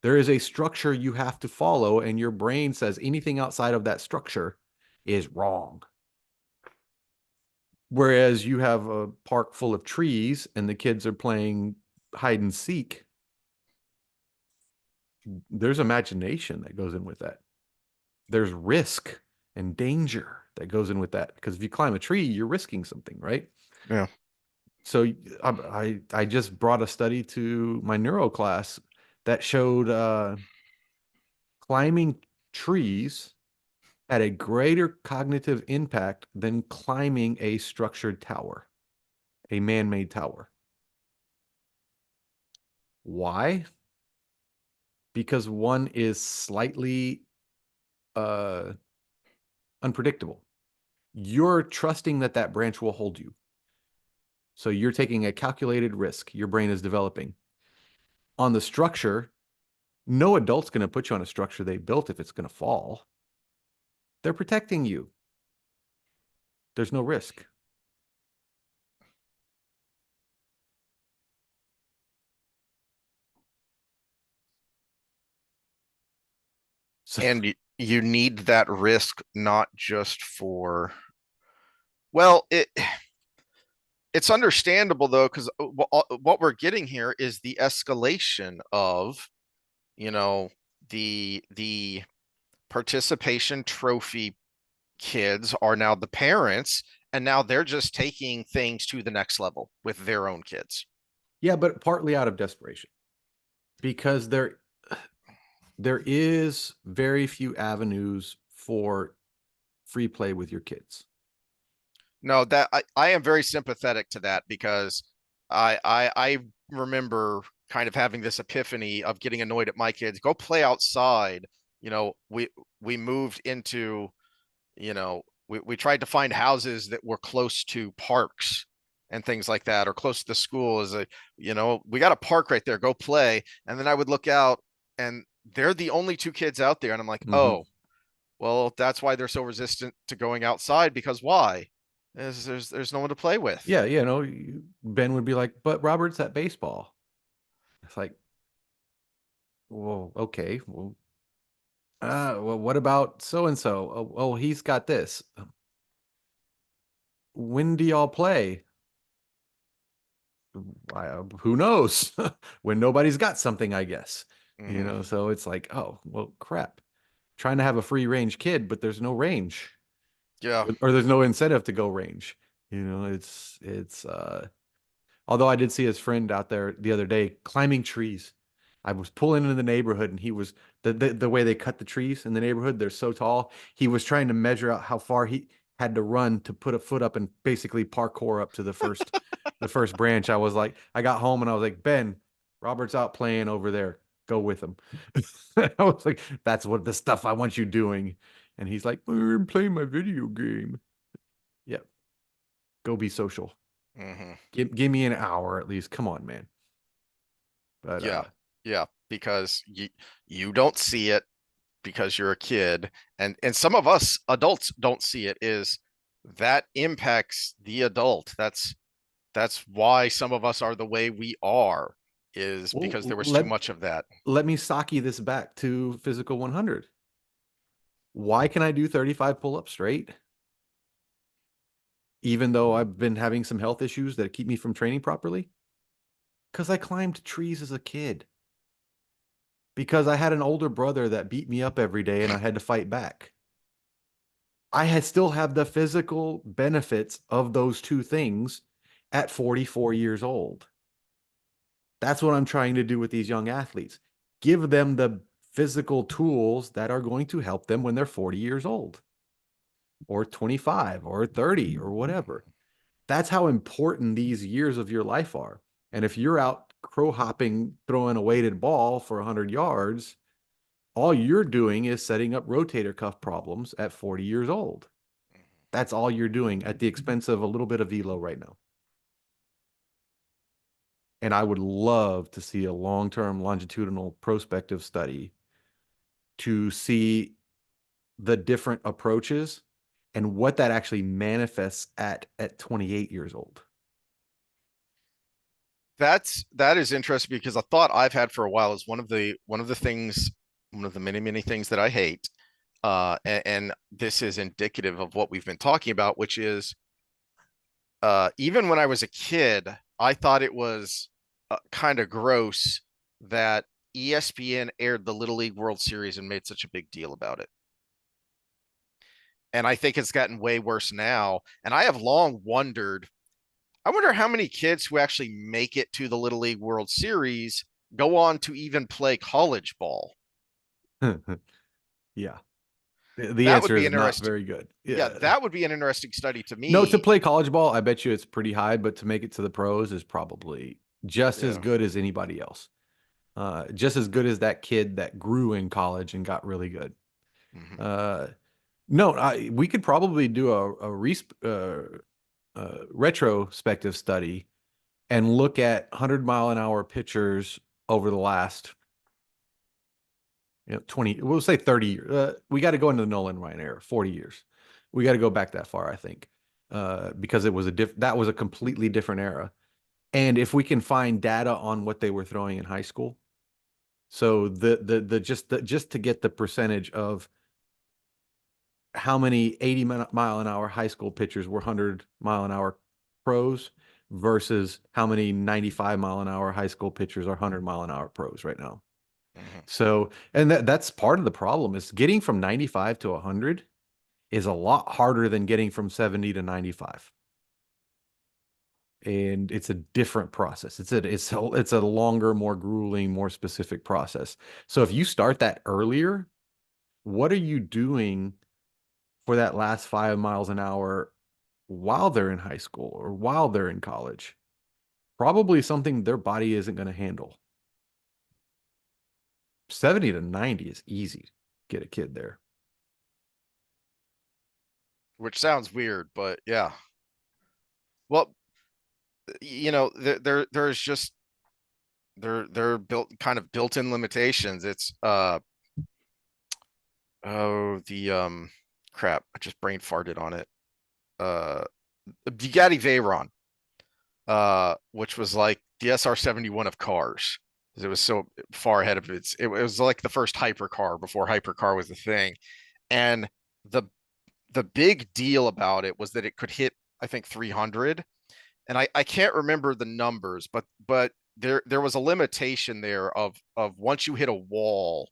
There is a structure you have to follow, and your brain says anything outside of that structure is wrong. Whereas you have a park full of trees and the kids are playing hide and seek, there's imagination that goes in with that. There's risk and danger that goes in with that. Because if you climb a tree, you're risking something, right?
Yeah.
So I just brought a study to my neuro class that showed climbing trees had a greater cognitive impact than climbing a structured tower, a man-made tower. Why? Because one is slightly unpredictable. You're trusting that that branch will hold you. So you're taking a calculated risk your brain is developing. On the structure, no adult's going to put you on a structure they built if it's going to fall. They're protecting you. There's no risk. So,
And you need that risk not just for, well, it's understandable though, because what we're getting here is the escalation of, you know, the participation trophy kids are now the parents, and now they're just taking things to the next level with their own kids.
yeah, but partly out of desperation because there is very few avenues for free play with your kids.
No, that I am very sympathetic to that because I remember kind of having this epiphany of getting annoyed at my kids. Go play outside. You know, we moved into, we tried to find houses that were close to parks and things like that, or close to the school. Is a, we got a park right there. Go play. And then I would look out and they're the only two kids out there. And I'm like,
Mhm.
oh, well, that's why they're so resistant to going outside, because why? There's no one to play with.
Yeah, Ben would be like, "But Robert's at baseball." It's like, well, okay, well, what about so and so? Oh, he's got this. When do y'all play? Who knows? When nobody's got something, I guess.
Mhm.
So it's like, oh, well, crap. trying to have a free range kid, but there's no range.
Yeah.
Or there's no incentive to go range. Although I did see his friend out there the other day climbing trees. I was pulling into the neighborhood and he was the way they cut the trees in the neighborhood, they're so tall. He was trying to measure out how far he had to run to put a foot up and basically parkour up to the first branch. I got home and I was like, Ben, Robert's out playing over there. Go with him. I was like, that's what the stuff I want you doing. And he's like, I'm playing my video game. Yep. Go be social.
Mhm.
Give me an hour at least. Come on, man. But
Yeah. Yeah. Because you don't see it because you're a kid. And some of us adults don't see it, is that impacts the adult. That's why some of us are the way we are, is
Well,
because there was too much of that.
let me Saki this back to physical 100. Why can I do 35 pull-ups straight? Even though I've been having some health issues that keep me from training properly? Because I climbed trees as a kid. Because I had an older brother that beat me up every day and I had to fight back. Still have the physical benefits of those two things at 44 years old. That's what I'm trying to do with these young athletes. Give them the physical tools that are going to help them when they're 40 years old or 25 or 30 or whatever. That's how important these years of your life are. And if you're out crow hopping, throwing a weighted ball for 100 yards, all you're doing is setting up rotator cuff problems at 40 years old. That's all you're doing at the expense of a little bit of velo right now. And I would love to see a long-term longitudinal prospective study to see the different approaches and what that actually manifests at 28 years old.
That is interesting, because a thought I've had for a while is one of the many things that I hate. And this is indicative of what we've been talking about, which is, even when I was a kid, I thought it was kind of gross that ESPN aired the Little League World Series and made such a big deal about it. And I think it's gotten way worse now. And I have long wondered, I wonder how many kids who actually make it to the Little League World Series go on to even play college ball.
Yeah. The
That would
answer
be
is not
interesting.
very good.
Yeah, that would be an interesting study to me.
No, to play college ball, I bet you it's pretty high, but to make it to the pros is probably just as
Yeah.
good as anybody else. Just as good as that kid that grew in college and got really good.
Mhm.
No, we could probably do a retrospective study and look at 100-mile-an-hour pitchers over the last 20, we'll say 30 years. We got to go into the Nolan Ryan era, 40 years. We got to go back that far, I think, because it was that was a completely different era. And if we can find data on what they were throwing in high school, so just to get the percentage of how many 80-mile-an-hour high school pitchers were 100-mile-an-hour pros versus how many 95-mile-an-hour high school pitchers are 100-mile-an-hour pros right now.
Mhm.
So, and that's part of the problem is getting from 95 to 100 is a lot harder than getting from 70 to 95. And it's a different process. It's a longer, more grueling, more specific process. So if you start that earlier, what are you doing for that last 5 miles an hour while they're in high school or while they're in college? Probably something their body isn't going to handle. 70 to 90 is easy to get a kid there.
Which sounds weird, but yeah. Well, there's just they're built-in limitations. It's the crap, I just brain farted on it. Bugatti Veyron, which was like the SR-71 of cars. It was so far ahead of it was like the first hypercar before hypercar was a thing. And the big deal about it was that it could hit, I think, 300. And I can't remember the numbers, but there was a limitation there of once you hit a wall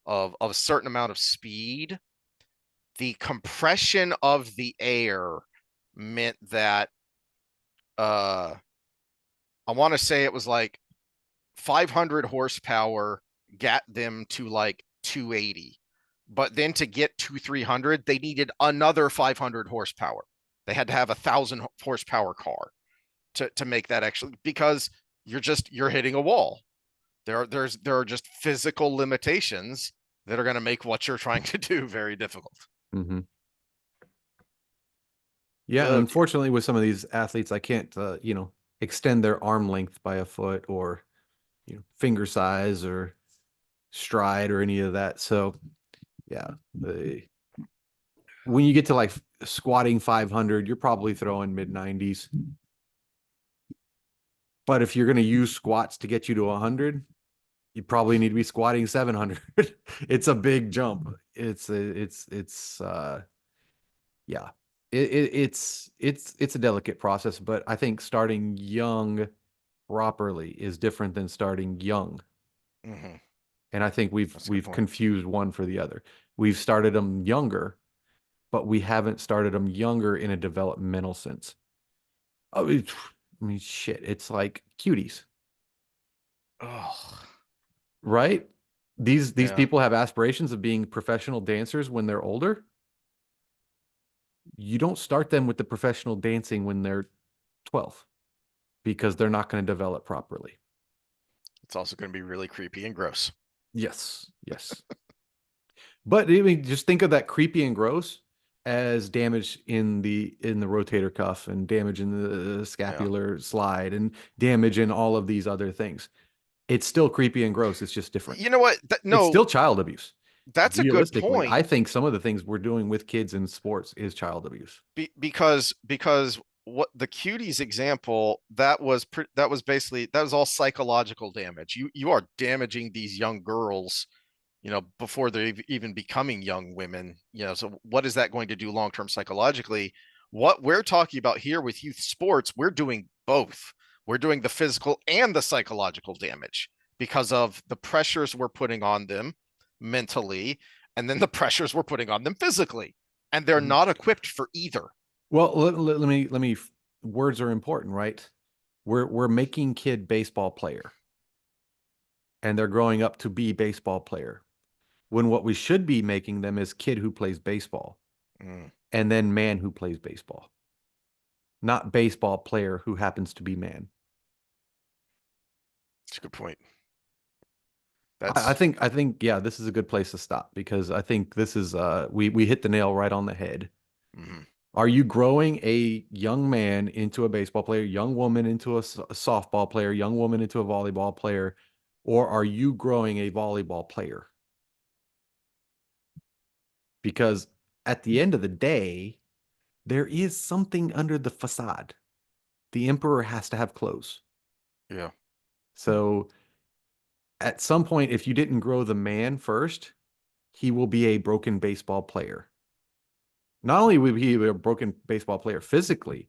of a certain amount of speed, the compression of the air meant that I want to say it was like 500 horsepower got them to like 280. But then to get to 300, they needed another 500 horsepower. They had to have 1,000 horsepower car to make that actually, because you're hitting a wall. There are just physical limitations that are going to make what you're trying to do very difficult.
Mm-hmm. Yeah, and
Okay.
unfortunately, with some of these athletes, I can't, extend their arm length by a foot, or finger size, or stride, or any of that. So, yeah, when you get to like squatting 500, you're probably throwing mid 90s. But if you're going to use squats to get you to 100, you probably need to be squatting 700. It's a big jump. Yeah. It's a delicate process, but I think starting young properly is different than starting young.
Mm-hmm.
And I think
That's a good
we've
point.
confused one for the other. We've started them younger, but we haven't started them younger in a developmental sense. I mean, shit, it's like cuties,
Oh,
right? These
yeah.
people have aspirations of being professional dancers when they're older. You don't start them with the professional dancing when they're 12, because they're not going to develop properly.
It's also going to be really creepy and gross.
Yes, yes. But I mean, just think of that creepy and gross as damage in the rotator cuff, and damage in the scapular slide, and damage in all of these other things. It's still creepy and gross. It's just different.
You know what?
It's
No,
still child abuse.
that's a good
Realistically,
point.
I think some of the things we're doing with kids in sports is child abuse.
Because what the cuties example, that was basically, that was all psychological damage. You are damaging these young girls, before they're even becoming young women. So what is that going to do long term psychologically? What we're talking about here with youth sports, we're doing both. We're doing the physical and the psychological damage because of the pressures we're putting on them mentally, and then the pressures we're putting on them physically, and they're not equipped for either.
Well, let me. Words are important, right? We're making kid baseball player, and they're growing up to be baseball player, when what we should be making them is kid who plays baseball, and then man who plays baseball, not baseball player who happens to be man.
That's a good point.
I think, yeah, this is a good place to stop, because I think this is we hit the nail right on the head.
Mhm.
Are you growing a young man into a baseball player, young woman into a softball player, young woman into a volleyball player, or are you growing a volleyball player? Because at the end of the day, there is something under the facade. The emperor has to have clothes.
Yeah.
So at some point, if you didn't grow the man first, he will be a broken baseball player. Not only will he be a broken baseball player physically,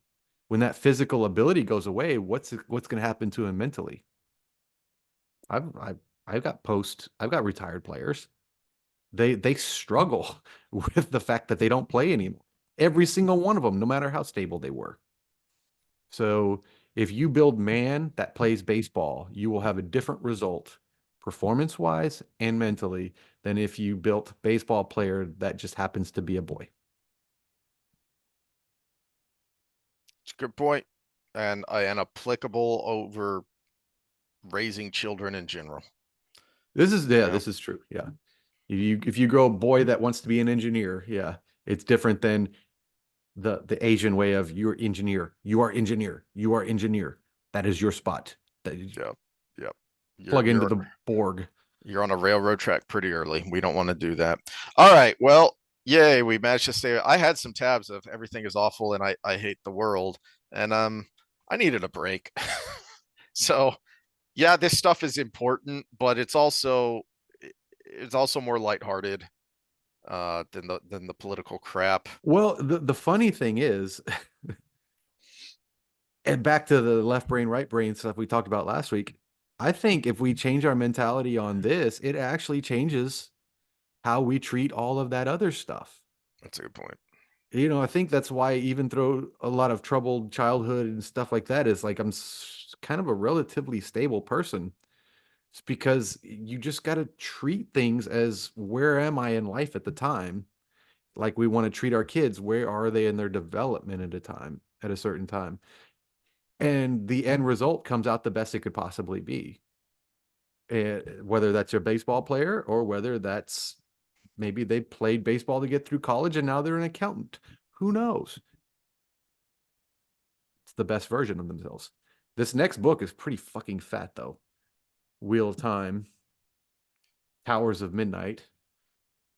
when that physical ability goes away, what's going to happen to him mentally? I've got retired players. They struggle with the fact that they don't play anymore. Every single one of them, no matter how stable they were. So if you build man that plays baseball, you will have a different result performance-wise and mentally than if you built baseball player that just happens to be a boy.
It's a good point, and applicable over raising children in general.
This is true. Yeah. If you grow a boy that wants to be an engineer, yeah, it's different than the Asian way of you're engineer, you are engineer, you are engineer. That is your spot. That you
Yep.
plug into the Borg.
You're on a railroad track pretty early. We don't want to do that. All right. Well, yay, we managed to stay. I had some tabs of everything is awful and I hate the world. And I needed a break. So yeah, this stuff is important, but it's also more lighthearted than the political crap.
Well, the funny thing is, and back to the left brain, right brain stuff we talked about last week, I think if we change our mentality on this, it actually changes how we treat all of that other stuff.
That's a good point.
I think that's why even through a lot of troubled childhood and stuff like that is like I'm kind of a relatively stable person. It's because you just got to treat things as where am I in life at the time? Like we want to treat our kids, where are they in their development at a certain time? And the end result comes out the best it could possibly be. Whether that's your baseball player or whether that's maybe they played baseball to get through college and now they're an accountant. Who knows? It's the best version of themselves. This next book is pretty fucking fat, though. Wheel of Time, Towers of Midnight,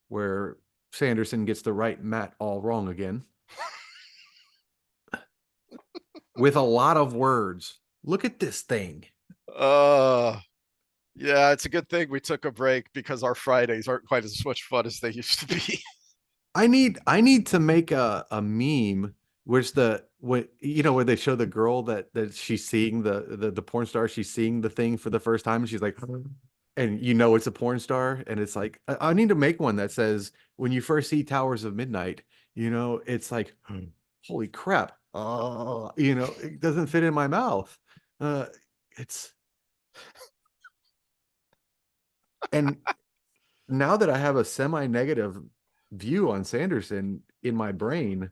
where Sanderson gets to write Matt all wrong again. With a lot of words. Look at this thing.
Yeah, it's a good thing we took a break because our Fridays aren't quite as much fun as they used to be.
I need to make a meme where's where they show the girl that she's seeing the porn star, she's seeing the thing for the first time and she's like, and it's a porn star, and it's like I need to make one that says when you first see Towers of Midnight, it's like holy crap. It doesn't fit in my mouth. It's and now that I have a semi-negative view on Sanderson in my brain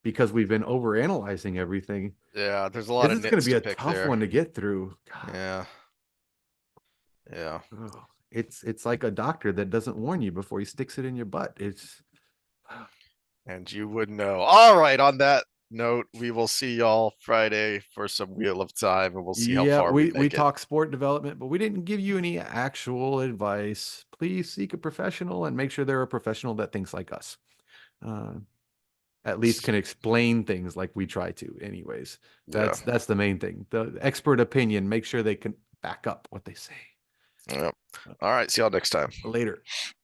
because we've been overanalyzing everything.
Yeah, there's a lot of
This is going to be a
pick
tough
there.
one to get through. God.
Yeah. Yeah.
Oh, it's like a doctor that doesn't warn you before he sticks it in your butt.
And you would know. All right, on that note, we will see y'all Friday for some Wheel of Time, and we'll see how far we make it.
talk sport development, but we didn't give you any actual advice. Please seek a professional and make sure they're a professional that thinks like us. At least can explain things like we try to anyways. That's the main thing. The expert opinion, make sure they can back up what they say.
Yep. All right, see y'all next time.
Later.